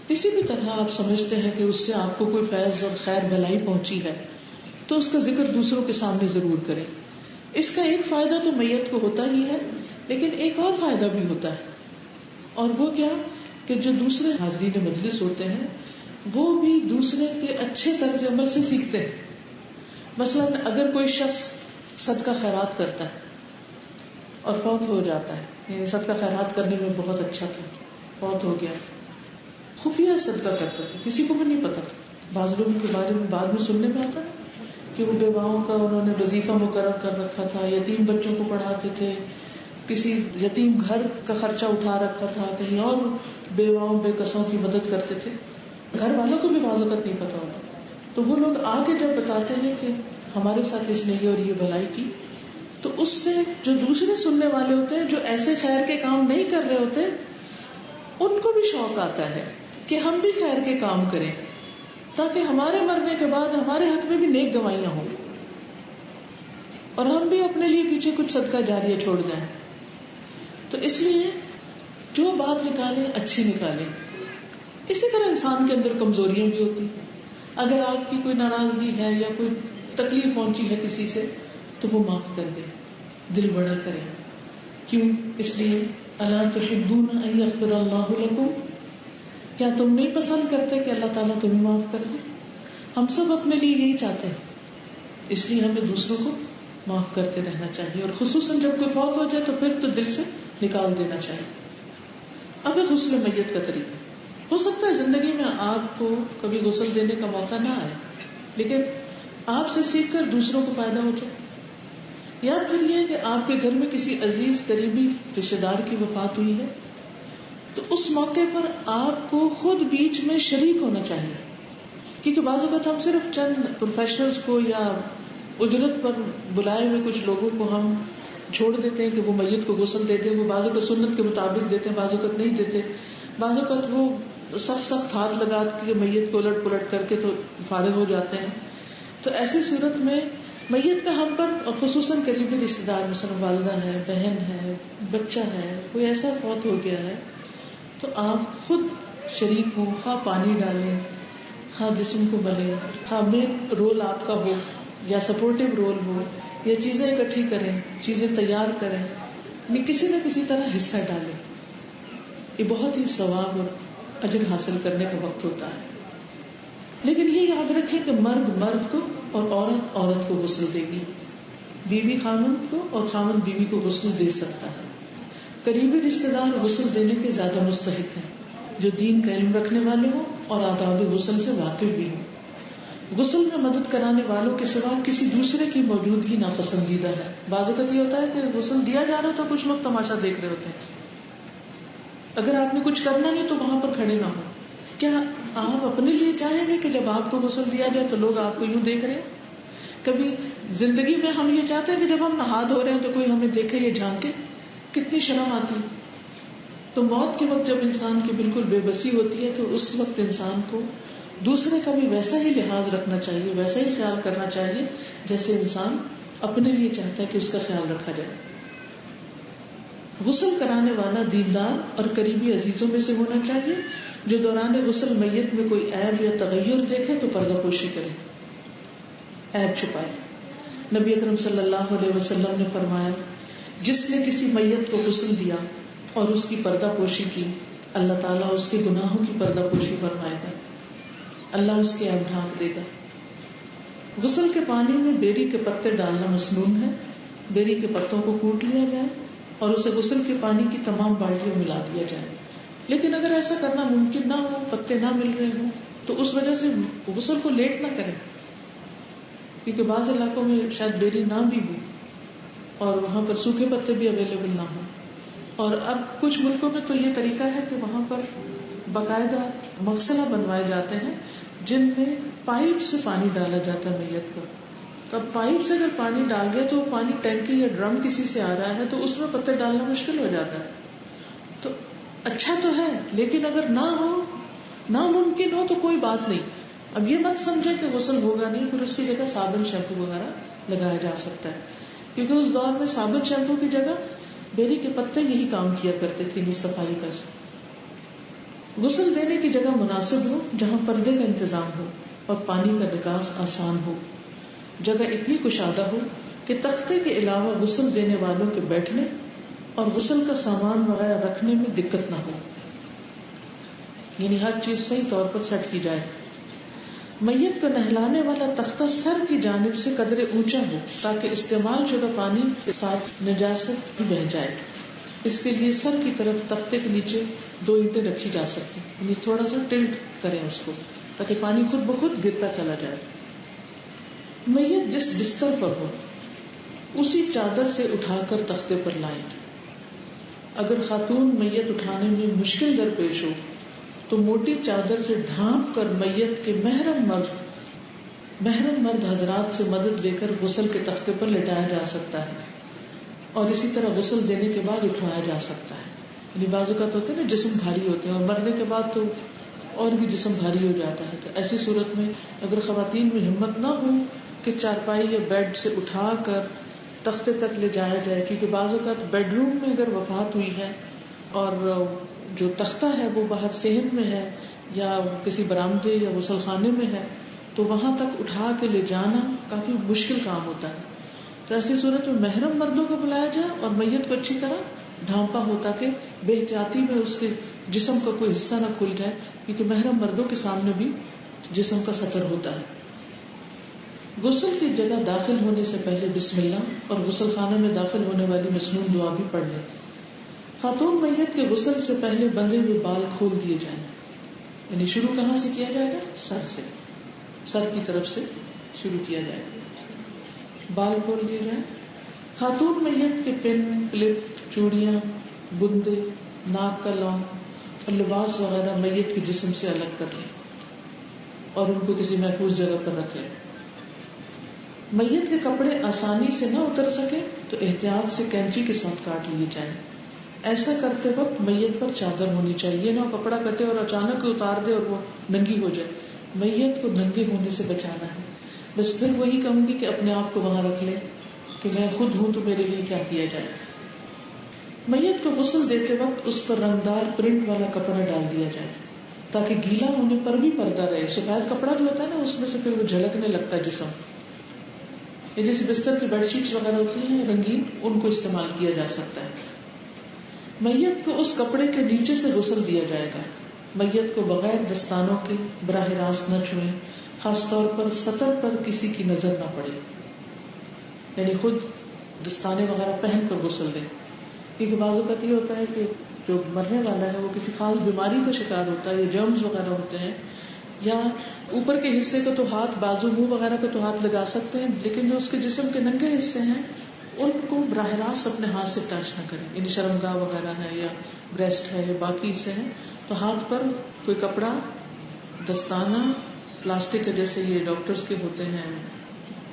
Speaker 1: کسی بھی طرح آپ سمجھتے ہیں کہ اس سے آپ کو کوئی فیض اور خیر بھلائی پہنچی ہے تو اس کا ذکر دوسروں کے سامنے ضرور کریں. اس کا ایک فائدہ تو میت کو ہوتا ہی ہے، لیکن ایک اور فائدہ بھی ہوتا ہے، اور وہ کیا کہ جو دوسرے حاضرین مجلس ہوتے ہیں وہ بھی دوسرے کے اچھے طرز عمل سے سیکھتے ہیں. مثلا اگر کوئی شخص صدقہ خیرات کرتا ہے اور فوت ہو جاتا ہے، یعنی صدقہ خیرات کرنے میں بہت اچھا تھا، فوت ہو گیا، خفیہ صدقہ کرتا تھا، کسی کو بھی نہیں پتا تھا. بعض لوگوں کے بارے میں بعد میں سننے میں آتا کہ وہ بیواؤں کا انہوں نے وظیفہ مقرر کر رکھا تھا، یتیم بچوں کو پڑھاتے تھے، کسی یتیم گھر کا خرچہ اٹھا رکھا تھا، کہیں اور بیواؤں بے کسوں کی مدد کرتے تھے. گھر والوں کو بھی بعض اوقات نہیں پتا ہوتا، تو وہ لوگ آ کے جب بتاتے ہیں کہ ہمارے ساتھ اس نے یہ اور یہ بھلائی کی، تو اس سے جو دوسرے سننے والے ہوتے ہیں جو ایسے خیر کے کام نہیں کر رہے ہوتے ان کو بھی شوق آتا ہے کہ ہم بھی خیر کے کام کریں تاکہ ہمارے مرنے کے بعد ہمارے حق میں بھی نیک گوائیاں ہوں اور ہم بھی اپنے لیے پیچھے کچھ صدقہ جاریہ چھوڑ جائیں. تو اس لیے جو بات نکالیں اچھی نکالیں. اسی طرح انسان کے اندر کمزوریاں بھی ہوتی. اگر آپ کی کوئی ناراضگی ہے یا کوئی تکلیف پہنچی ہے کسی سے تو وہ معاف کر دیں، دل بڑا کریں. کیوں؟ اس لیے الا تحبون ان یغفر اللہ لکم، کیا تم نہیں پسند کرتے کہ اللہ تعالیٰ تمہیں معاف کر دے؟ ہم سب اپنے لیے یہی چاہتے ہیں، اس لیے ہمیں دوسروں کو معاف کرتے رہنا چاہیے، اور خصوصاً جب کوئی فوت ہو جائے تو پھر تو دل سے نکال دینا چاہیے. اب غسل میت کا طریقہ. ہو سکتا ہے زندگی میں آپ کو کبھی غسل دینے کا موقع نہ آئے، لیکن آپ سے سیکھ کر دوسروں کو فائدہ ہو جائے. یا پھر یہ کہ آپ کے گھر میں کسی عزیز قریبی رشتے دار کی وفات ہوئی ہے تو اس موقع پر آپ کو خود بیچ میں شریک ہونا چاہیے. کیونکہ بعض اوقات ہم صرف چند پروفیشنلز کو یا اجرت پر بلائے ہوئے کچھ لوگوں کو ہم چھوڑ دیتے ہیں کہ وہ میت کو غسل دیتے ہیں. وہ بعض اوقات سنت کے مطابق دیتے ہیں، بعض اوقات نہیں دیتے. بعض اوقات وہ سخت ہاتھ لگا کے میت کو الٹ پلٹ کر کے تو فارغ ہو جاتے ہیں. تو ایسی صورت میں میت کا ہم پر، اور خصوصاً قریبی رشتے دار، مثلا والدہ ہے، بہن ہے، بچہ ہے، کوئی ایسا فوت ہو گیا ہے، تو آپ خود شریک ہوں. خواہ پانی ڈالیں، خواہ جسم کو ملیں، خواہ مین رول آپ کا ہو یا سپورٹیو رول ہو، یا چیزیں اکٹھی کریں، چیزیں تیار کریں، کسی نہ کسی طرح حصہ ڈالیں. یہ بہت ہی ثواب اور اجر حاصل کرنے کا وقت ہوتا ہے. لیکن یہ یاد رکھیں کہ مرد مرد کو اور عورت عورت کو غسل دے گی. بیوی خامند کو اور خامند بیوی کو غسل دے سکتا ہے. قریبی رشتے دار غسل دینے کے زیادہ مستحق ہیں جو دین کا علم رکھنے والے ہوں اور آداب غسل سے واقف بھی ہوں. غسل میں مدد کرانے والوں کے سوا کسی دوسرے کی موجودگی ناپسندیدہ ہے. بعض اوقات یہ ہوتا ہے کہ غسل دیا جا رہا ہے تو کچھ لوگ تماشا دیکھ رہے ہوتے ہیں. اگر آپ نے کچھ کرنا نہیں تو وہاں پر کھڑے نہ ہو. کیا آپ اپنے لیے چاہیں گے کہ جب آپ کو غسل دیا جائے تو لوگ آپ کو یوں دیکھ رہے ہیں؟ کبھی زندگی میں ہم یہ چاہتے ہیں کہ جب ہم نہا دھو رہے ہیں تو کوئی ہمیں دیکھے یا جھانکے؟ کتنی شرم آتی. تو موت کے وقت جب انسان کی بالکل بے بسی ہوتی ہے تو اس وقت انسان کو دوسرے کا بھی ویسا ہی لحاظ رکھنا چاہیے, ویسا ہی خیال کرنا چاہیے جیسے انسان اپنے لیے چاہتا ہے کہ اس کا خیال رکھا جائے. غسل کرانے والا دیندار اور قریبی عزیزوں میں سے ہونا چاہیے جو دوران غسل میت میں کوئی عیب یا تغیر دیکھے تو پردہ پوشی کرے, عیب چھپائے. نبی اکرم صلی اللہ علیہ وسلم نے فرمایا, جس نے کسی میت کو غسل دیا اور اس کی پردہ پوشی کی, اللہ تعالیٰ اس کے گناہوں کی پردہ پوشی فرمائے گا, اللہ اس کے عیب ڈھانک دے گا. غسل کے پانی میں بیری کے پتے ڈالنا مسنون ہے. بیری کے پتوں کو کوٹ لیا جائے اور اسے غسل کے پانی کی تمام بالٹیوں ملا دیا جائے. لیکن اگر ایسا کرنا ممکن نہ ہو, پتے نہ مل رہے ہوں, تو اس وجہ سے غسل کو لیٹ نہ کریں, کیونکہ بعض علاقوں میں شاید بیری نہ بھی ہو اور وہاں پر سوکھے پتے بھی اویلیبل نہ ہوں. اور اب کچھ ملکوں میں تو یہ طریقہ ہے کہ وہاں پر باقاعدہ مغسلہ بنوائے جاتے ہیں جن میں پائپ سے پانی ڈالا جاتا ہے میت پر. تو اب پائپ سے اگر پانی ڈال رہے تو پانی ٹینکی یا ڈرم کسی سے آ رہا ہے تو اس میں پتے ڈالنا مشکل ہو جاتا ہے. تو اچھا تو ہے, لیکن اگر نہ ہو, ناممکن ہو تو کوئی بات نہیں. اب یہ مت سمجھے کہ غسل ہوگا نہیں, پھر اس کی جگہ صابن شیمپو وغیرہ لگایا جا سکتا ہے, کیونکہ اس دور میں صابن شیمپو کی جگہ بیری کے پتے یہی کام کیا کرتے تھے صفائی کا. غسل دینے کی جگہ مناسب ہو جہاں پردے کا انتظام ہو اور پانی کا نکاس آسان ہو. جگہ اتنی کشادہ ہو کہ تختے کے علاوہ غسل دینے والوں کے بیٹھنے اور غسل کا سامان وغیرہ رکھنے میں دقت نہ ہو, یعنی ہر چیز صحیح طور پر سیٹ کی جائے. میت کو نہلانے والا تختہ سر کی جانب سے قدرے اونچا ہو تاکہ استعمال شدہ پانی کے ساتھ نجاست بھی بہہ جائے. اس کے لیے سر کی طرف تختے کے نیچے 2 اینٹیں رکھی جا سکتی, یعنی تھوڑا سا ٹلٹ کریں اس کو تاکہ پانی خود بخود گرتا چلا جائے. میت جس بستر پر ہو اسی چادر سے اٹھا کر تختے پر لائیں. اگر خاتون میت اٹھانے میں مشکل درپیش ہو تو موٹی چادر سے ڈھانپ کر میت کے محرم مرد حضرات سے مدد لے کر غسل کے تختے پر لٹایا جا سکتا ہے, اور اسی طرح غسل دینے کے بعد اٹھایا جا سکتا ہے. یعنی بعض اوقات ہوتے ہیں نا جسم بھاری ہوتے ہیں اور مرنے کے بعد تو اور بھی جسم بھاری ہو جاتا ہے. تو ایسی صورت میں اگر خواتین میں ہمت نہ ہو کہ چارپائی یا بیڈ سے اٹھا کر تختے تک لے جایا جائے, کیونکہ بعض اوقات بیڈ روم میں اگر وفات ہوئی ہے اور جو تختہ ہے وہ باہر صحن میں ہے یا کسی برآمدے یا غسل خانے میں ہے, تو وہاں تک اٹھا کے لے جانا کافی مشکل کام ہوتا ہے. تو ایسی صورت میں محرم مردوں کو بلایا جائے اور میت کو اچھی طرح ڈھانپا ہو تاکہ بے احتیاطی میں اس کے جسم کا کوئی حصہ نہ کھل جائے, کیونکہ محرم مردوں کے سامنے بھی جسم کا سطر ہوتا ہے. غسل کی جگہ داخل ہونے سے پہلے بسم اللہ اور غسل خانہ میں داخل ہونے والی مسنون دعا بھی پڑھ لیں. خاتون میت کے غسل سے پہلے بندھے ہوئے بال کھول دیے جائیں, یعنی شروع کہاں سے کیا جائے گا؟ سر سے, سر کی طرف سے شروع کیا جائے گا, بال کھول دیے جائیں. خاتون میت کے پن, کلپ, چوڑیاں, بندے, ناک کا لونگ اور لباس وغیرہ میت کے جسم سے الگ کر لیں اور ان کو کسی محفوظ جگہ پر رکھ لیں. میت کے کپڑے آسانی سے نہ اتر سکے تو احتیاط سے کینچی کے ساتھ کاٹ لیے جائیں. ایسا کرتے وقت میت پر چادر ہونی چاہیے, نہ کپڑا کٹے اور اچانک اتار دے اور وہ ننگی ہو جائے. میت کو ننگے ہونے سے بچانا ہے. بس پھر وہی کہوں گی کہ اپنے آپ کو وہاں رکھ لیں کہ میں خود ہوں تو میرے لیے کیا کیا جائے. میت کو غسل دیتے وقت اس پر رنگدار پرنٹ والا کپڑا ڈال دیا جائے تاکہ گیلا ہونے پر بھی پردہ رہے. سفید کپڑا جو ہوتا ہے نا اس میں سے پھر وہ جھلکنے لگتا ہے جسم. جیسے بستر کی بیڈ شیٹس وغیرہ ہوتی ہیں رنگین, ان کو استعمال کیا جا سکتا ہے. میت کو اس کپڑے کے نیچے سے غسل دیا جائے گا. میت کو بغیر دستانوں کے براہ راست نہ چھوئیں, خاص طور پر سطر پر کسی کی نظر نہ پڑے, یعنی خود دستانے وغیرہ پہن کر غسل دیں. کیونکہ بعض اوقات یہ ہوتا ہے کہ جو مرنے والا ہے وہ کسی خاص بیماری کا شکار ہوتا ہے یا جرمز وغیرہ ہوتے ہیں, یا اوپر کے حصے کو تو ہاتھ, بازو, منہ وغیرہ کو تو ہاتھ لگا سکتے ہیں, لیکن جو اس کے جسم کے ننگے حصے ہیں ان کو براہ راست اپنے ہاتھ سے ٹچ نہ کریں. یعنی شرمگاہ وغیرہ ہے یا بریسٹ ہے یا باقی حصے ہیں تو ہاتھ پر کوئی کپڑا, دستانہ, پلاسٹک کے جیسے یہ ڈاکٹرز کے ہوتے ہیں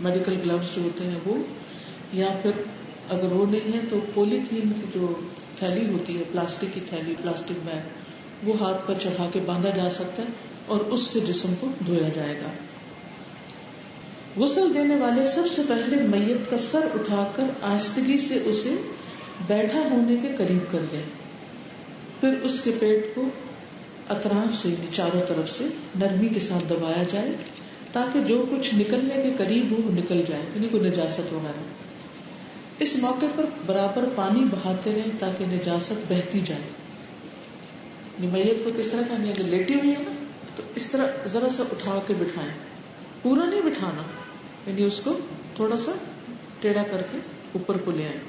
Speaker 1: میڈیکل گلوز جو ہوتے ہیں وہ, یا پھر اگر وہ نہیں ہے تو پولیتھین جو تھیلی ہوتی ہے، پلاسٹک کی تھیلی، پلاسٹک بیگ، وہ ہاتھ پر چڑھا کے باندھا جا سکتا ہے اور اس سے جسم کو دھویا جائے گا. غسل دینے والے سب سے پہلے میت کا سر اٹھا کر آہستگی سے اسے بیٹھا ہونے کے قریب کر دیں. پھر اس کے پیٹ کو اطراف سے چاروں طرف سے نرمی کے ساتھ دبایا جائے تاکہ جو کچھ نکلنے کے قریب ہو وہ نکل جائے، یعنی کوئی نجاست وغیرہ. اس موقع پر برابر پانی بہاتے رہیں تاکہ نجاست بہتی جائے. میت کو کس طرح کرنی ہے؟ اگر لیٹی ہوئی ہے نا تو اس طرح ذرا سا اٹھا کے بٹھائیں، پورا نہیں بٹھانا، یعنی اس کو تھوڑا سا ٹیڑھا کر کے اوپر کو لے آئیں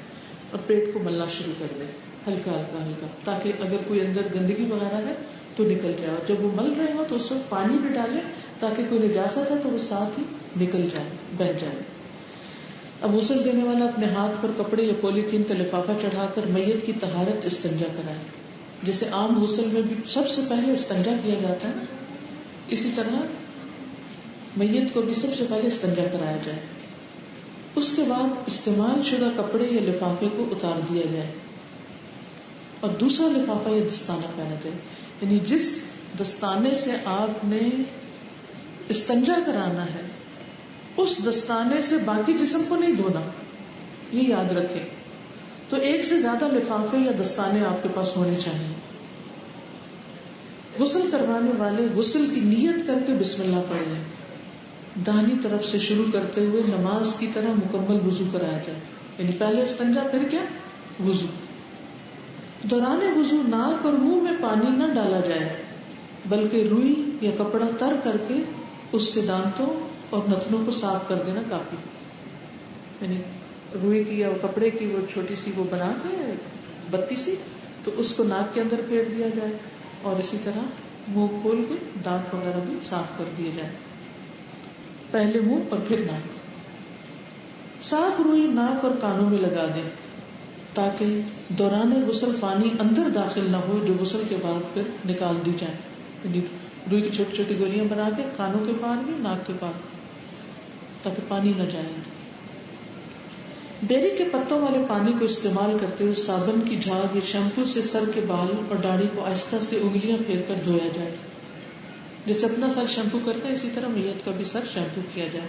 Speaker 1: اور پیٹ کو ملنا شروع کر دیں، ہلکا ہلکا ہلکا، تاکہ اگر کوئی اندر گندگی وغیرہ ہے تو نکل جائے. اور جب وہ مل رہے ہو تو اس وقت پانی بھی ڈالیں تاکہ کوئی نجاست ہے تو وہ ساتھ ہی نکل جائے، بہہ جائے. اب غسل دینے والا اپنے ہاتھ پر کپڑے یا پولیتھین کا لفافہ چڑھا کر میت کی طہارت استنجا کرائے. جیسے عام غسل میں بھی سب سے پہلے استنجا کیا جاتا ہے نا، اسی طرح میت کو بھی سب سے پہلے استنجا کرایا جائے. اس کے بعد استعمال شدہ کپڑے یا لفافے کو اتار دیا جائے اور دوسرا لفافہ یا دستانہ پہنا جائے. یعنی جس دستانے سے آپ نے استنجا کرانا ہے اس دستانے سے باقی جسم کو نہیں دھونا، یہ یاد رکھیں. تو ایک سے زیادہ لفافے یا دستانے آپ کے پاس ہونے چاہیے. غسل کروانے والے غسل کی نیت کر کے بسم اللہ پڑھ لیں. داہنی طرف سے شروع کرتے ہوئے نماز کی طرح مکمل وضو کرایا جائے، یعنی پہلے استنجا پھر کیا؟ وضو. دوران وضو ناک اور منہ میں پانی نہ ڈالا جائے بلکہ روئی یا کپڑا تر کر کے اس سے دانتوں اور نتنوں کو صاف کر دینا کافی. یعنی روئی کی یا کپڑے کی وہ چھوٹی سی وہ بنا کے بتی سی، تو اس کو ناک کے اندر پھیر دیا جائے اور اسی طرح منہ کھول کے دانت وغیرہ بھی صاف کر دیے جائے، پہلے منہ اور پھر ناک. صاف روئی ناک اور کانوں میں لگا دیں تاکہ دوران غسل پانی اندر داخل نہ ہو، جو غسل کے بعد پھر نکال دی جائے. یعنی روئی کی چھوٹی چھوٹی گولیاں بنا کے کانوں کے پار بھی، ناک کے پار، تاکہ پانی نہ جائے. بیری کے پتوں والے پانی کو استعمال کرتے ہوئے صابن کی جھاگ یا شیمپو سے سر کے بال اور داڑھی کو آہستہ سے انگلیاں پھیر کر دھویا جائے. جیسے اپنا سر شیمپو کرتے ہیں اسی طرح میت کا بھی سر شیمپو کیا جائے.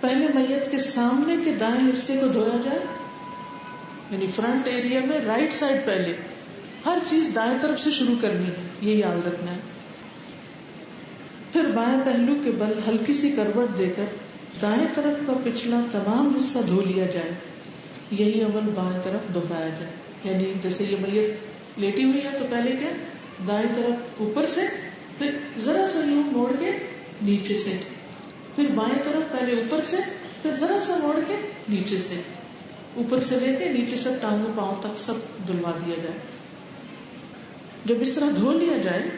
Speaker 1: پہلے میت کے سامنے کے دائیں حصے کو دھویا جائے، یعنی فرنٹ ایریا میں رائٹ سائڈ پہلے، ہر چیز دائیں طرف سے شروع کرنی ہے، یہ یاد رکھنا ہے. پھر بائیں پہلو کے بل ہلکی سی کروٹ دے کر دائیں طرف کا پچھلا تمام حصہ دھو لیا جائے. یہی عمل بائیں طرف دہرایا جائے. یعنی جیسے یہ میت لیٹی ہوئی ہے تو پہلے کیا؟ دائیں طرف اوپر سے، پھر ذرا سا یوں موڑ کے نیچے سے، پھر بائیں طرف پہلے اوپر سے، پھر ذرا سا موڑ کے نیچے سے، اوپر سے لے کے نیچے سے ٹانگوں پاؤں تک سب دھلوا دیا جائے. جب اس طرح دھو لیا جائے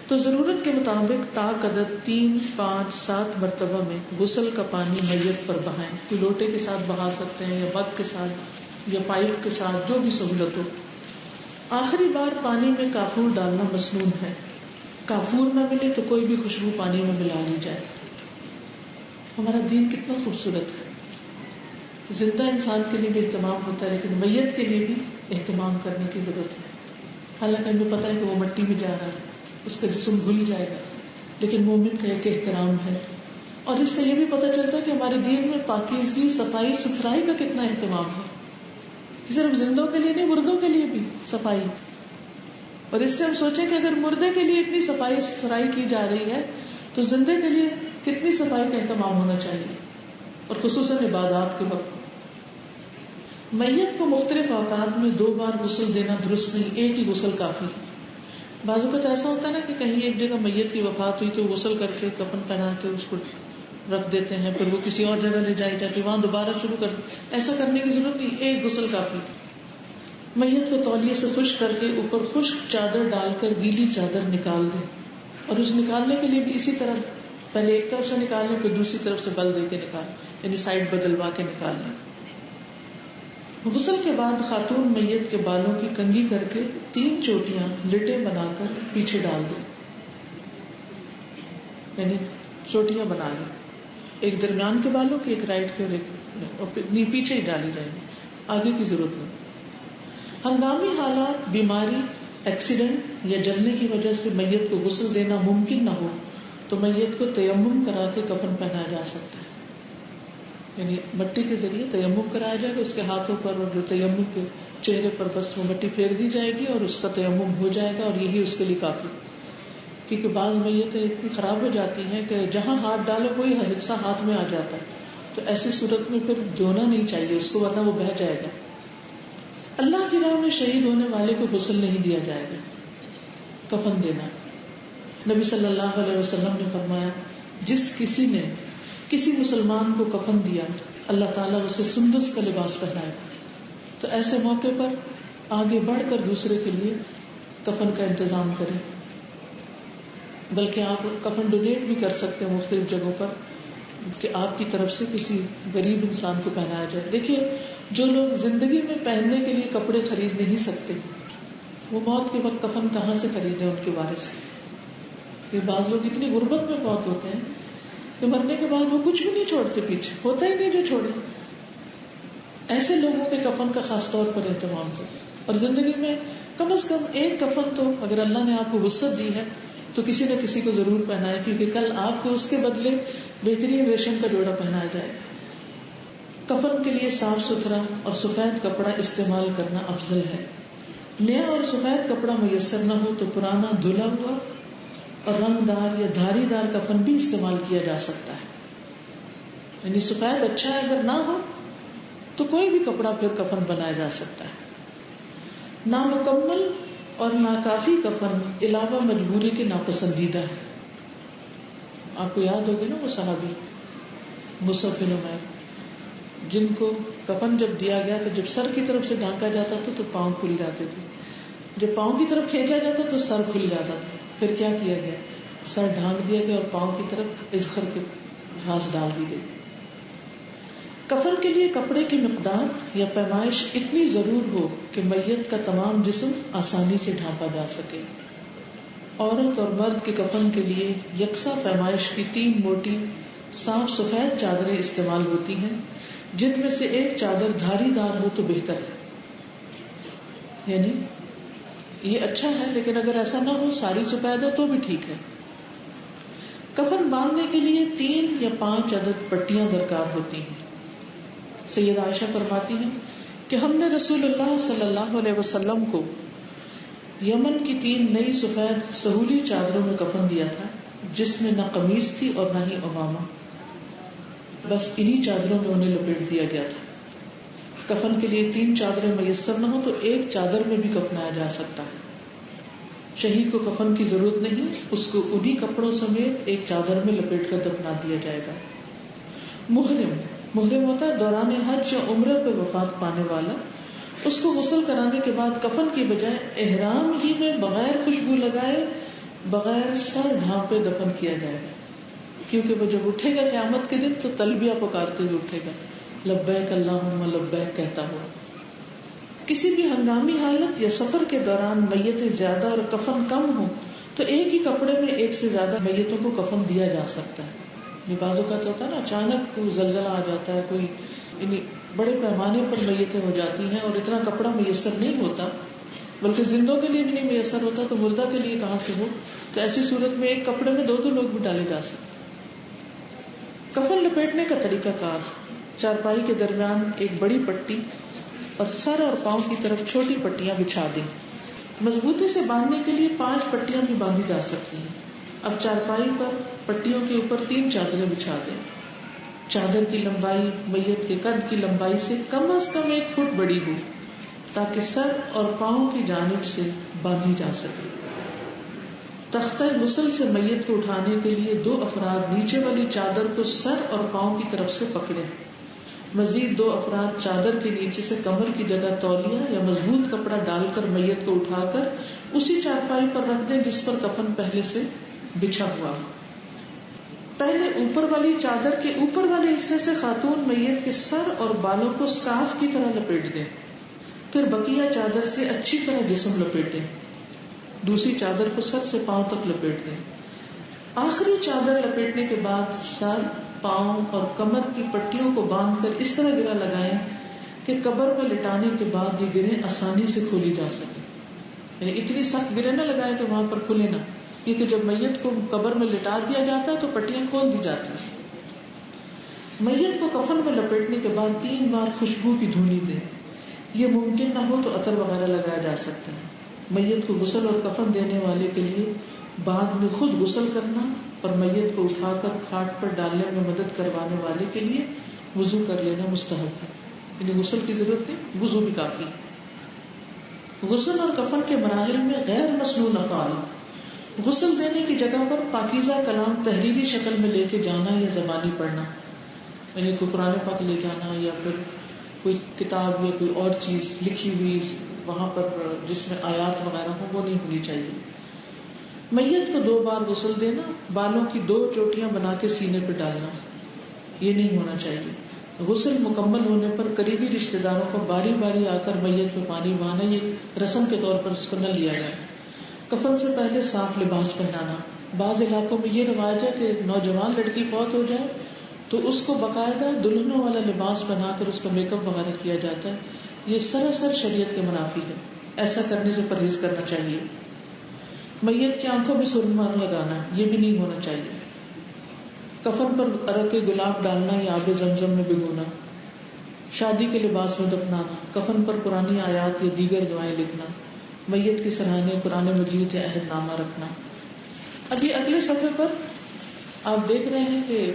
Speaker 1: تو ضرورت کے مطابق طاق عدد 3، 5، 7 مرتبہ میں غسل کا پانی میت پر بہائیں. کوئی لوٹے کے ساتھ بہا سکتے ہیں یا مگ کے ساتھ یا پائپ کے ساتھ، جو بھی سہولت ہو. آخری بار پانی میں کافور ڈالنا مسنون ہے. کافور نہ ملے تو کوئی بھی خوشبو پانی میں ملا لی جائے. ہمارا دین کتنا خوبصورت ہے. زندہ انسان کے لیے بھی اہتمام ہوتا ہے لیکن میت کے لیے بھی اہتمام کرنے کی ضرورت ہے. حالانکہ ہمیں پتا ہے کہ وہ مٹی میں جا رہا ہے، اس کا جسم گل جائے گا، لیکن مومن کا ایک احترام ہے. اور اس سے یہ بھی پتہ چلتا ہے کہ ہمارے دین میں پاکیزگی، صفائی ستھرائی کا کتنا اہتمام ہے. صرف زندوں کے لیے نہیں، مردوں کے لیے بھی صفائی. اور اس سے ہم سوچیں کہ اگر مردے کے لیے اتنی صفائی ستھرائی کی جا رہی ہے تو زندے کے لیے کتنی صفائی کا اہتمام ہونا چاہیے، اور خصوصاً عبادات کے وقت. میت کو مختلف اوقات میں 2 بار غسل دینا درست نہیں، ایک ہی غسل کافی. بعض اوقات ایسا ہوتا ہے نا کہ کہیں ایک جگہ میت کی وفات ہوئی تو غسل کر کے کفن پہنا کے اس کو رکھ دیتے ہیں، پھر وہ کسی اور جگہ لے جائی جاتی، وہاں دوبارہ شروع کر. ایسا کرنے کی ضرورت نہیں، ایک غسل کافی. میت کو تولیے سے خشک کر کے اوپر خشک چادر ڈال کر گیلی چادر نکال دیں، اور اس نکالنے کے لیے بھی اسی طرح پہلے ایک طرف سے نکالیں پھر دوسری طرف سے بل دے کے نکالیں، یعنی سائڈ بدلوا کے نکال لیں. غسل کے بعد خاتون میت کے بالوں کی کنگھی کر کے 3 چوٹیاں لٹیں بنا کر پیچھے ڈال دیں، یعنی چوٹیاں بنا لیں، ایک درمیان کے بالوں کی، ایک رائٹ کے اور ایک پیچھے ہی ڈالی جائیں گی، آگے کی ضرورت نہیں. ہنگامی حالات، بیماری، ایکسیڈنٹ یا جلنے کی وجہ سے میت کو غسل دینا ممکن نہ ہو تو میت کو تیمم کرا کے کفن پہنایا جا سکتا ہے. یعنی مٹی کے ذریعے تیمم کرایا جائے گا، اس کے ہاتھوں پر اور جو تیمم کے چہرے پر بس وہ مٹی پھیر دی جائے گی اور اس کا تیمم ہو جائے گا، اور یہی اس کے لیے کافی. کیونکہ بعض میتیں اتنی خراب ہو جاتی ہیں کہ جہاں ہاتھ ڈالو کوئی حصہ ہاتھ میں آ جاتا ہے، تو ایسی صورت میں پھر دھونا نہیں چاہیے اس کو، ورنہ وہ بہہ جائے گا. اللہ کی راہ میں شہید ہونے والے کو غسل نہیں دیا جائے گا، کفن دینا. نبی صلی اللہ علیہ وسلم نے فرمایا جس کسی نے کسی مسلمان کو کفن دیا اللہ تعالیٰ اسے سندس کا لباس پہنائے گا. تو ایسے موقع پر آگے بڑھ کر دوسرے کے لیے کفن کا انتظام کریں. بلکہ آپ کفن ڈونیٹ بھی کر سکتے ہیں مختلف جگہوں پر کہ آپ کی طرف سے کسی غریب انسان کو پہنایا جائے. دیکھیے جو لوگ زندگی میں پہننے کے لیے کپڑے خرید نہیں سکتے وہ موت کے وقت کفن کہاں سے خریدیں ان کے وارث. یہ بعض لوگ اتنی غربت میں بہت ہوتے ہیں کہ مرنے کے بعد وہ کچھ بھی نہیں چھوڑتے، پیچھے ہوتا ہی نہیں جو چھوڑے. ایسے لوگوں کے کفن کا خاص طور پر اہتمام کریں، اور زندگی میں کم از کم ایک کفن تو اگر اللہ نے آپ کو وسعت دی ہے تو کسی نہ کسی کو ضرور پہنائے، کیونکہ کل آپ کو اس کے بدلے بہترین ریشم کا جوڑا پہنایا جائے. کفن کے لیے صاف ستھرا اور سفید کپڑا استعمال کرنا افضل ہے. نیا اور سفید کپڑا میسر نہ ہو تو پرانا دھلا ہوا اور رنگ دار یا دھاری دار کفن بھی استعمال کیا جا سکتا ہے. یعنی سفید اچھا ہے، اگر نہ ہو تو کوئی بھی کپڑا پھر کفن بنایا جا سکتا ہے. نامکمل اور ناکافی کفن علاوہ مجبوری کے ناپسندیدہ ہے. آپ کو یاد ہوگی نا وہ صحابی مصعب بن عمیر جن کو کفن جب دیا گیا تو جب سر کی طرف سے ڈھانکا جاتا تھا تو پاؤں کھل جاتے تھے، جب پاؤں کی طرف کھینچا جاتا تو سر کھل جاتا تھا. پھر کیا کیا گیا؟ سر ڈھانک دیا گیا اور پاؤں کی طرف ازخر کے گھاس ڈال دی گئی. کفن کے لیے کپڑے کی مقدار یا پیمائش اتنی ضرور ہو کہ میت کا تمام جسم آسانی سے ڈھانپا جا سکے. عورت اور مرد کے کفن کے لیے یکساں پیمائش کی 3 موٹی صاف سفید چادریں استعمال ہوتی ہیں، جن میں سے ایک چادر دھاری دار ہو تو بہتر ہے. یعنی یہ اچھا ہے، لیکن اگر ایسا نہ ہو ساری سفید ہو تو بھی ٹھیک ہے. کفن باندھنے کے لیے 3 یا 5 عدد پٹیاں درکار ہوتی ہیں. سید عائشہ فرماتی ہیں کہ ہم نے رسول اللہ صلی اللہ علیہ وسلم کو یمن کی 3 نئی سفید سہولی چادروں میں کفن دیا تھا، جس میں نہ قمیص تھی اور نہ ہی عمامہ، بس انہی چادروں میں انہیں لپیٹ دیا گیا تھا. کفن کے لیے 3 چادریں میسر نہ ہو تو ایک چادر میں بھی کفنایا جا سکتا ہے. شہید کو کفن کی ضرورت نہیں، اس کو انہی کپڑوں سمیت ایک چادر میں لپیٹ کر دفنا دیا جائے گا. محرم ہوتا ہے دوران حج یا عمرہ پہ وفات پانے والا. اس کو غسل کرانے کے بعد کفن کی بجائے احرام ہی میں بغیر خوشبو لگائے بغیر سر ڈھانپے دفن کیا جائے گا، کیونکہ وہ جب اٹھے گا قیامت کے دن تو تلبیہ پکارتے ہوئے اٹھے گا، لبیک اللہم لبیک کہتا ہوا. کسی بھی ہنگامی حالت یا سفر کے دوران میتیں زیادہ اور کفن کم ہو تو ایک ہی کپڑے میں ایک سے زیادہ میتوں کو کفن دیا جا سکتا ہے. یہ بعض اوقات ہوتا ہے نا اچانک کوئی زلزلہ آ جاتا ہے، کوئی یعنی بڑے پیمانے پر میتیں ہو جاتی ہیں اور اتنا کپڑا میسر نہیں ہوتا، بلکہ زندوں کے لیے بھی نہیں میسر ہوتا تو مردہ کے لیے کہاں سے ہو. تو ایسی صورت میں ایک کپڑے میں 2 لوگ بھی ڈالے جا سکتے. کفن لپیٹنے کا طریقہ کار: چارپائی کے درمیان ایک بڑی پٹی اور سر اور پاؤں کی طرف چھوٹی پٹیاں بچھا دیں. مضبوطی سے باندھنے کے لیے 5 پٹیاں بھی باندھی جا سکتی ہیں. اب چارپائی پر پٹیوں کے اوپر 3 چادریں بچھا دیں. چادر کی لمبائی میت کے قد کی لمبائی سے کم از کم 1 فٹ بڑی ہو تاکہ سر اور پاؤں کی جانب سے باندھی جا سکے. تختہ غسل سے میت کو اٹھانے کے لیے 2 افراد نیچے والی چادر کو سر اور پاؤں کی طرف سے پکڑیں. مزید 2 افراد چادر کے نیچے سے کمر کی جگہ تولیہ یا مضبوط کپڑا ڈال کر میت کو اٹھا کر اسی چارپائی پر رکھ دیں جس پر کفن پہلے سے بچھا ہوا. پہلے اوپر والی چادر کے اوپر والے حصے سے خاتون میت کے سر اور بالوں کو سکارف کی طرح لپیٹ دیں. پھر بقیہ چادر سے اچھی طرح جسم لپیٹیں. دوسری چادر کو سر سے پاؤں تک لپیٹ دیں. آخری چادر لپیٹنے کے بعد سر، پاؤں اور کمر کی پٹیوں کو باندھ کر اس طرح گرہ لگائیں کہ قبر میں لٹانے کے بعد یہ گرہیں آسانی سے کھولی جا سکے. یعنی اتنی سخت گرہیں نہ لگائے کہ وہاں پر کھلے نہ، کیونکہ جب میت کو قبر میں لٹا دیا جاتا ہے تو پٹیاں کھول دی جاتی ہیں. میت کو کفن میں لپیٹنے کے بعد 3 بار خوشبو کی دھونی دیں. یہ ممکن نہ ہو تو عطر وغیرہ لگایا جا سکتا ہے. میت کو غسل اور کفن دینے والے کے لیے بعد میں خود غسل کرنا اور میت کو اٹھا کر کھاٹ پر ڈالنے میں مدد کروانے والے کے لیے وضو کر لینا مستحب ہے. یعنی غسل کی ضرورت نہیں، وضو بھی کافی ہے. غسل اور کفن کے مراحل میں غیر مسنون افعال، غسل دینے کی جگہ پر پاکیزہ کلام تحریری شکل میں لے کے جانا یا زبانی پڑھنا، یعنی کوئی قرآن پاک لے جانا یا پھر کوئی کتاب یا کوئی اور چیز لکھی ہوئی وہاں پر جس میں آیات وغیرہ ہو، وہ نہیں ہونی چاہیے. میت کو 2 بار غسل دینا، بالوں کی 2 چوٹیاں بنا کے سینے پہ ڈالنا، یہ نہیں ہونا چاہیے. غسل مکمل ہونے پر قریبی رشتہ داروں کو باری باری آ کر میت میں پانی بہانا، یہ رسم کے طور پر اس کو نہ لیا جائے. کفن سے پہلے صاف لباس پہنانا. بعض علاقوں میں یہ رواج ہے کہ نوجوان لڑکی فوت ہو جائے تو اس کو باقاعدہ دلہنوں والا لباس بنا کر اس کا میک اپ وغیرہ کیا جاتا ہے. یہ سراسر شریعت کے منافی ہے، ایسا کرنے سے پرہیز کرنا چاہیے. میت کی آنکھوں میں سرما لگانا، یہ بھی نہیں ہونا چاہیے. کفن پر عرق گلاب ڈالنا یا آب زمزم میں بھگونا. شادی کے لباس میں دفنانا. کفن پر قرآنی آیات یا دیگر دعائیں لکھنا. میت کے سرانے قرآن مجید یا عہد نامہ رکھنا. اب یہ اگلے صفحے پر آپ دیکھ رہے ہیں کہ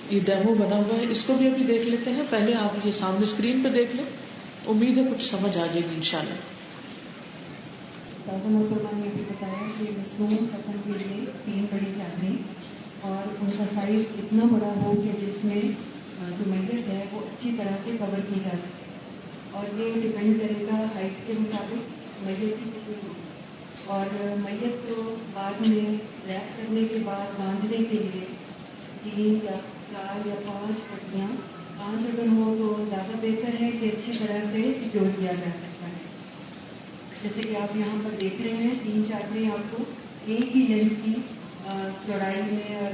Speaker 1: یہ ڈیمو بنا ہوا ہے، اس کو بھی ابھی دیکھ لیتے ہیں. پہلے آپ یہ سامنے اسکرین پہ دیکھ لیں، امید ہے کچھ سمجھ آ جائے گی انشاءاللہ.
Speaker 2: محترمہ نے بھی بتایا کہ مصنوعی کفن کے لیے 3 بڑی چادریں اور ان کا سائز اتنا بڑا ہو کہ جس میں جو میت ہے وہ اچھی طرح سے کور کی جا سکے، اور یہ ڈپینڈ کرے گا ہائٹ کے مطابق میت کی کتنی ہوگی. اور میت کو بعد میں ریپ کرنے کے بعد باندھنے کے لیے 3 یا 4 یا 5 پٹیاں، 5 اگر ہو تو زیادہ بہتر ہے کہ اچھی طرح سے سیکیور کیا جا سکتا ہے. جیسے کہ آپ یہاں پر دیکھ رہے ہیں 3 چادریں آپ کو ایک ہی لینتھ کی چوڑائی میں اور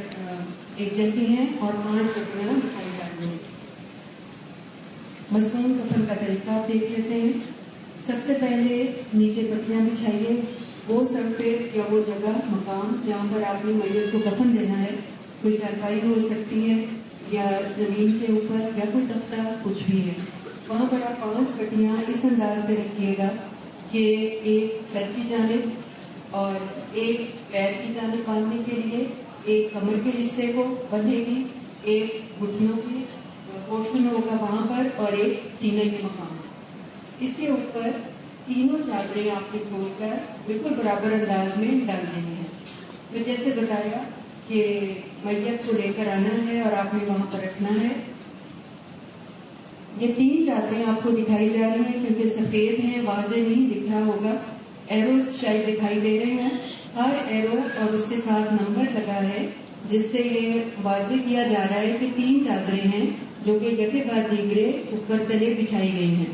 Speaker 2: ایک جیسی ہیں اور 5 پٹیاں دکھائی جا رہی ہیں. مصنوعی کفن کا طریقہ آپ دیکھ لیتے ہیں. سب سے پہلے نیچے پٹیاں بچھائیے. وہ سرفیس یا وہ جگہ مقام جہاں پر آپ نے میت کو کفن دینا ہے، کوئی چارپائی ہو سکتی ہے یا زمین کے اوپر یا کوئی تختہ، کچھ بھی ہے، وہاں پر آپ 5 پٹیاں اس انداز سے رکھیے گا کہ ایک سر کی جانب اور ایک پیر کی جانب باندھنے کے لیے، ایک کمر کے حصے کو بندھے گی، ایک گھٹنوں کی پورشن ہوگا وہاں پر، اور ایک سینے کے مقام. اس کے اوپر تینوں چادریں آپ نے کھول کر بالکل برابر انداز میں ڈال دینی ہیں. میں جیسے بتایا کہ میت کو لے کر آنا ہے اور آپ نے وہاں پر رکھنا ہے. یہ 3 چادریں آپ کو دکھائی جا رہی ہیں کیونکہ سفید ہیں، واضح نہیں دکھ رہا ہوگا. ایروز شاید دکھائی دے رہے ہیں. ہر ایرو اور اس کے ساتھ نمبر لگا ہے جس سے یہ واضح کیا جا رہا ہے کہ 3 چادریں ہیں جو کہ یکے بعد دیگرے اوپر تلے بچھائی گئی ہیں.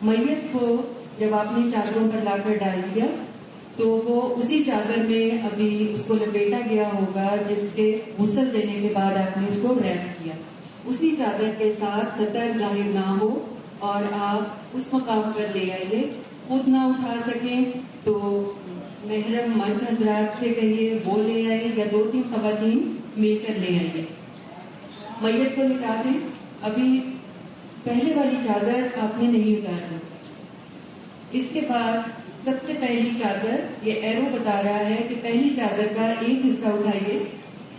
Speaker 2: میت کو جب آپ نے چادروں پر لا کر ڈال دیا تو وہ اسی چادر میں ابھی اس کو لپیٹا گیا ہوگا جس کے غسل دینے کے بعد آپ نے اس کو ریپ کیا. اسی چادر کے ساتھ سطر ظاہر نہ ہو اور آپ اس مقام پر لے آئیے. خود نہ اٹھا سکیں تو محرم مرد حضرات سے کہیے وہ لے آئے یا 2-3 خواتین مل کر لے آئیے. میت کو لٹا دیں. ابھی پہلے والی چادر آپ نے نہیں اتارنی. اس کے بعد سب سے پہلی چادر، یہ ایرو بتا رہا ہے کہ پہلی چادر کا ایک حصہ اٹھائیے.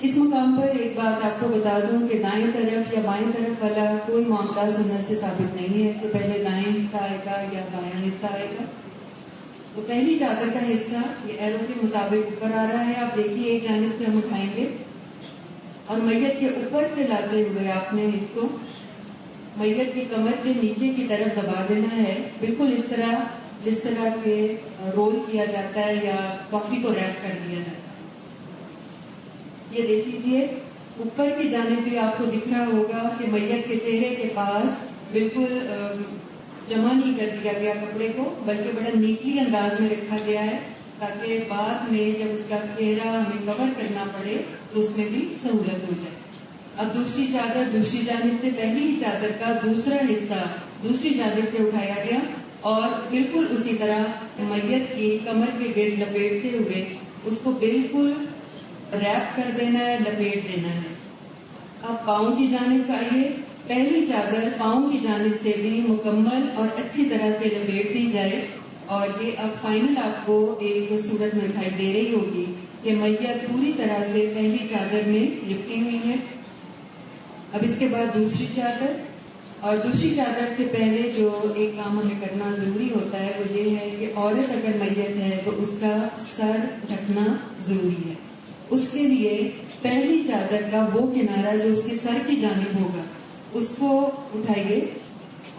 Speaker 2: اس مقام پر ایک بات آپ کو بتا دوں کہ دائیں طرف یا بائیں طرف والا کوئی معاملہ سنت سے ثابت نہیں ہے کہ پہلے دائیں حصہ آئے گا یا بائیں حصہ آئے گا. تو پہلی چادر کا حصہ یہ ایرو کے مطابق اوپر آ رہا ہے. آپ دیکھیے ایک جانب سے ہم اٹھائیں گے اور میت کے اوپر سے لاتے ہوئے آپ نے اس کو میت کی کمر کے نیچے کی طرف دبا دینا ہے، بالکل اس طرح جس طرح کے رول کیا جاتا ہے یا کافی کو ریپ کر دیا جاتا ہے. یہ دیکھ لیجیے اوپر کی جانب بھی آپ کو دکھ رہا ہوگا کہ میت کے چہرے کے پاس بالکل جمع نہیں کر دیا گیا کپڑے کو، بلکہ بڑا نیٹلی انداز میں رکھا گیا ہے تاکہ بعد میں جب اس کا چہرہ ہمیں کور کرنا پڑے تو اس میں بھی سہولت ہو جائے. اب دوسری چادر دوسری جانب سے پہلی چادر کا دوسرا حصہ دوسری جانب سے اٹھایا گیا اور بالکل اسی طرح میت کی کمر کے گرد لپیٹتے ہوئے اس کو بالکل ریپ کر دینا ہے، لپیٹ دینا ہے. اب پاؤں کی جانب آئیے. پہلی چادر پاؤں کی جانب سے بھی مکمل اور اچھی طرح سے لپیٹ دی جائے اور یہ اب فائنل آپ کو ایک صورت میں دکھائی دے رہی ہوگی کہ میت پوری طرح سے پہلی چادر میں لپٹی ہوئی ہے. اب اس کے بعد دوسری چادر، اور دوسری چادر سے پہلے جو ایک کام ہمیں کرنا ضروری ہوتا ہے وہ یہ ہے کہ عورت اگر میت ہے تو اس کا سر ڈھکنا ضروری ہے. اس کے لیے پہلی چادر کا وہ کنارہ جو اس کے سر کی جانب ہوگا اس کو اٹھائیے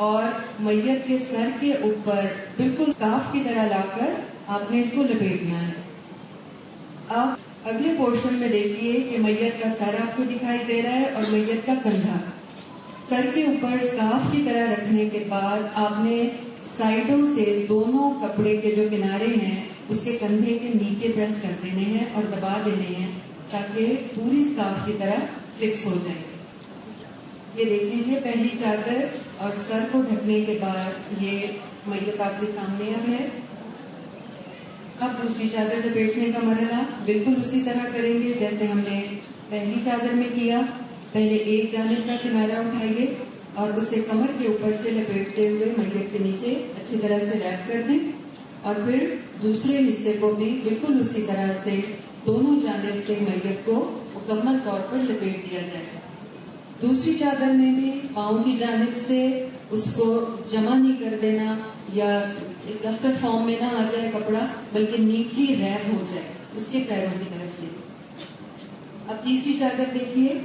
Speaker 2: اور میت کے سر کے اوپر بالکل صاف کی طرح لا کر آپ نے اس کو لپیٹنا ہے. اب اگلے پورشن میں دیکھیے کہ میت کا سر آپ کو دکھائی دے رہا ہے اور میت کا کندھا. سر کے اوپر صاف کی طرح رکھنے کے بعد آپ نے سائڈوں سے دونوں کپڑے کے جو کنارے ہیں اس کے کندھے کے نیچے پریس کر دینے ہیں اور دبا دینے ہیں تاکہ پوری صاف کی طرح فکس ہو جائے. یہ دیکھ لیجیے پہلی چادر اور سر کو ڈھکنے کے بعد یہ میت آپ کے سامنے اب ہے. اب دوسری چادر لپیٹنے کا مرحلہ بالکل اسی طرح کریں گے جیسے ہم نے پہلی چادر میں کیا. پہلے ایک جانب کا کنارہ اٹھائیے اور اسے کمر کے اوپر سے لپیٹتے ہوئے میت کے نیچے اچھی طرح سے ریپ کر دیں اور پھر دوسرے حصے کو بھی بالکل اسی طرح سے دونوں جانب سے میت کو مکمل طور پر لپیٹ دیا جائے. دوسری چادر میں بھی پاؤں کی جانب سے اس کو جمع نہیں کر دینا یا کسٹر فارم میں نہ آ جائے کپڑا بلکہ نیٹلی ریپ ہو جائے اس کے پیروں کی طرف سے. اب تیسری چادر دیکھیے.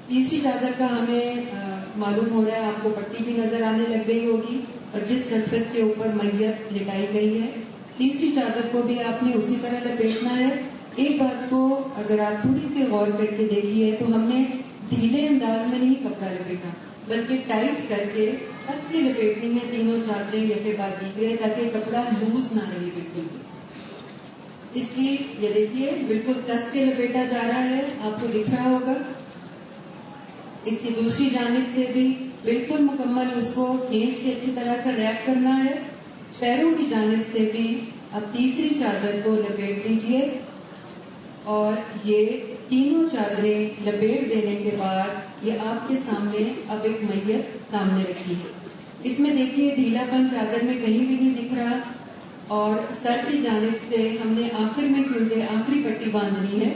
Speaker 2: تیسری چادر کا ہمیں معلوم ہو رہا ہے آپ کو پٹی بھی نظر آنے لگ گئی ہوگی اور جس سرفیس کے اوپر میت لٹائی گئی ہے تیسری چادر کو بھی آپ نے اسی طرح لپیٹنا ہے. ایک بات کو اگر آپ تھوڑی سی غور کر کے دیکھیے تو ہم نے ڈھیلے انداز میں نہیں کپڑا لپیٹا بلکہ ٹائٹ کر کے کس کے لپیٹنی ہے تینوں چادریں یکے بعد دیگرے تاکہ کپڑا لوز نہ رہے بالکل بھی. اس لیے یہ دیکھیے بالکل کس کے لپیٹا جا رہا ہے آپ کو دکھ رہا ہوگا. اس کی دوسری جانب سے بھی بالکل مکمل اس کو کھینچ کے اچھی طرح سے ریپ کرنا ہے. پیروں کی جانب سے بھی اب تیسری چادر کو لپیٹ دیجیے اور یہ تینوں چادریں لپیٹ دینے کے بعد یہ آپ کے سامنے اب ایک میت سامنے رکھی ہے. اس میں دیکھیے ڈھیلا پن چادر میں کہیں بھی نہیں دکھ رہا اور سر کی جانب سے ہم نے آخر میں کیونکہ آخری پٹی باندھنی ہے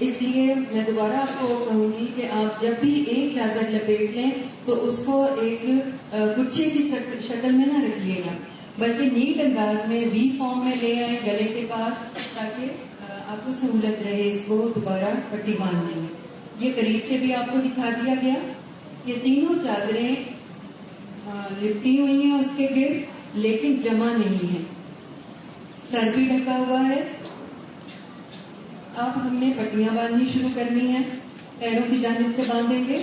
Speaker 2: اس لیے میں دوبارہ آپ کو کہوں گی کہ آپ جب بھی ایک چادر لپیٹ لیں تو اس کو ایک گچھے کی شکل میں نہ رکھیے گا بلکہ نیٹ انداز میں وی فارم میں لے آئیں گلے کے پاس تاکہ آپ کو سہولت رہے اس کو دوبارہ پٹی باندھنے میں. یہ قریب سے بھی آپ کو دکھا دیا گیا. یہ تینوں چادریں لپٹی ہوئی ہیں اس کے گرد لیکن جمع نہیں ہے. سر بھی ڈھکا ہوا ہے. اب ہم نے پٹیاں باندھنی شروع کرنی ہیں. پیروں کی جانب سے باندھیں گے.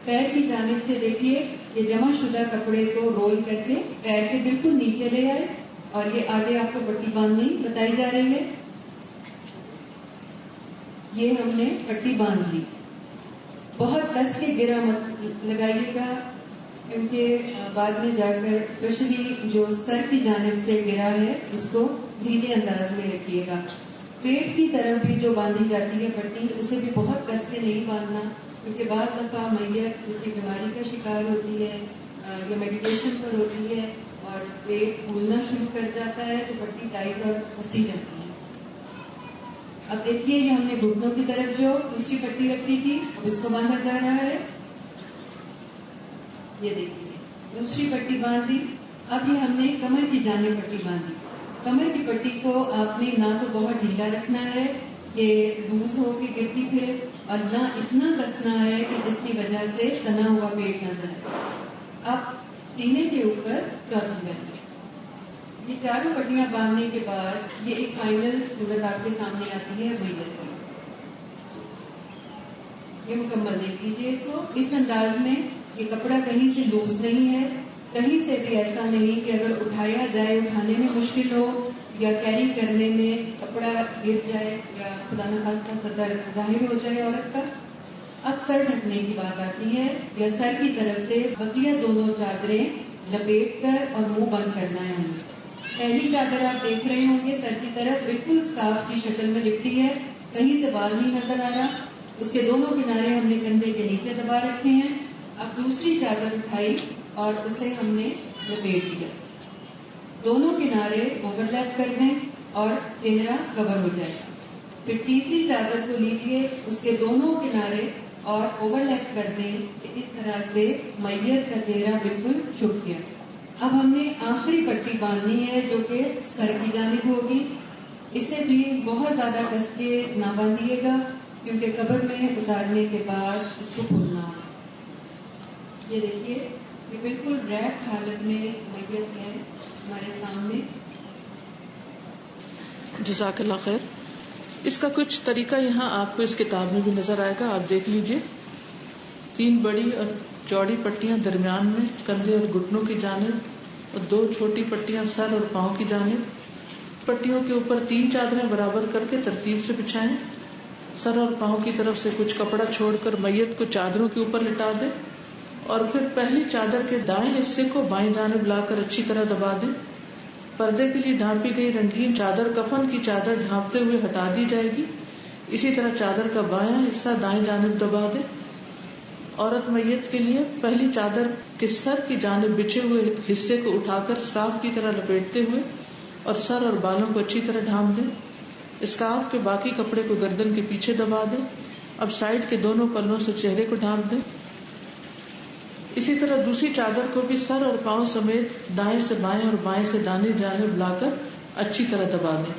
Speaker 2: پیر کی جانب سے دیکھیے یہ جمع شدہ کپڑے کو رول کر کے پیر کے بالکل نیچے لے آئے اور یہ آگے آپ کو پٹی باندھنی بتائی جا رہی ہے. یہ ہم نے پٹی باندھ لی. بہت کس کے گرا مت لگائیے گا کیونکہ بعد میں جا کر اسپیشلی جو سر کی جانب سے گرا ہے اس کو ڈھیلے انداز میں رکھیے گا. پیٹ کی طرف بھی جو باندھی جاتی ہے پٹی اسے بھی بہت کس کے نہیں باندھنا کیونکہ بعض دفعہ میت کسی بیماری کا شکار ہوتی ہے یا میڈیکیشن پر ہوتی ہے اور پیٹ پھولنا شروع کر جاتا ہے تو پٹی ٹائٹ اور پھنسی جاتی ہے. اب دیکھیے یہ ہم نے گھٹنوں کی طرف جو دوسری پٹی رکھی تھی اب اس کو باندھا جا رہا ہے. یہ دیکھیے دوسری پٹی باندھ دی. اب یہ ہم نے کمر کی جانب پٹی باندھی. کمر کی پٹی کو آپ نے نہ تو بہت ڈھیلا رکھنا ہے کہ لوز ہو کے گرتی پھرے اور نہ اتنا کسنا ہے کہ جس کی وجہ سے تنا ہوا پیٹ نظر آئے. اب سینے کے اوپر چوتھی پٹی. یہ چاروں پٹیاں باندھنے کے بعد یہ ایک فائنل صورت آپ کے سامنے آتی ہے میت کی. یہ مکمل دیکھ لیجیے اس کو. اس انداز میں یہ کپڑا کہیں سے لوز نہیں ہے کہیں سے بھی ایسا نہیں کہ اگر اٹھایا جائے اٹھانے میں مشکل ہو یا کیری کرنے میں کپڑا گر جائے یا خدا نخواستہ صدر ظاہر ہو جائے عورت کا. اب سر ڈھکنے کی بات آتی ہے یا سر کی طرف سے بقیہ دونوں چادریں لپیٹ کر اور منہ بند کرنا ہے ہمیں. پہلی چادر آپ دیکھ رہے ہوں گے سر کی طرف بالکل اسکارف کی شکل میں لپٹی ہے, کہیں سے بال نہیں نظر آ رہا. اس کے دونوں کنارے ہم نے کندھے کے نیچے دبا رکھے ہیں. اب دوسری چادر اٹھائی اور اسے ہم نے لپیٹ دیا. دونوں کنارے اوور لیپ کر دیں اور چہرہ کور ہو جائے. پھر تیسری چادر کو لیجیے, اس کے دونوں کنارے اور اوور لیپ کر دیں کہ اس طرح سے میت کا چہرہ بالکل چھپ گیا. اب ہم نے آخری پٹی باندھنی ہے جو کہ سر کی جانب ہوگی. اسے بھی بہت زیادہ کس کے نہ باندھیے گا کیونکہ قبر میں اتارنے کے بعد اس کو کھولنا ہوگا. یہ دیکھیے, یہ بالکل ریپ حالت میں میت ہے ہمارے سامنے.
Speaker 1: جزاک اللہ خیر. اس کا کچھ طریقہ یہاں آپ کو اس کتاب میں بھی نظر آئے گا, آپ دیکھ لیجئے. 3 بڑی اور چوڑی پٹیاں درمیان میں کندھے اور گھٹنوں کی جانب اور 2 چھوٹی پٹیاں سر اور پاؤں کی جانب. پٹیوں کے اوپر 3 چادریں برابر کر کے ترتیب سے بچھائیں. سر اور پاؤں کی طرف سے کچھ کپڑا چھوڑ کر میت کو چادروں کے اوپر لٹا دیں اور پھر پہلی چادر کے دائیں حصے کو بائیں جانب لا کر اچھی طرح دبا دیں. پردے کے لیے ڈھانپی گئی رنگین چادر کفن کی چادر ڈھانپتے ہوئے ہٹا دی جائے گی. اسی طرح چادر کا بایاں حصہ دائیں جانب دبا دیں. عورت میت کے لیے پہلی چادر کے سر کی جانب بچھے ہوئے حصے کو اٹھا کر اسکارف کی طرح لپیٹتے ہوئے اور سر اور بالوں کو اچھی طرح ڈھانپ دیں. اسکارف کے باقی کپڑے کو گردن کے پیچھے دبا دیں. اب سائڈ کے دونوں پلوں سے چہرے کو ڈھانپ دیں. اسی طرح دوسری چادر کو بھی سر اور پاؤں سمیت دائیں سے بائیں اور بائیں سے دائیں جانب لا کر اچھی طرح دبا دیں.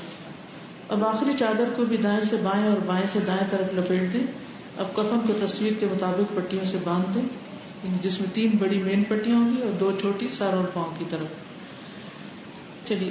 Speaker 1: اب آخری چادر کو بھی دائیں سے بائیں اور بائیں سے دائیں طرف لپیٹ دیں. اب کفن کو تصویر کے مطابق پٹیوں سے باندھ دیں, جس میں 3 بڑی مین پٹیاں ہوں گی اور 2 چھوٹی سر اور پاؤں کی طرف. چلیے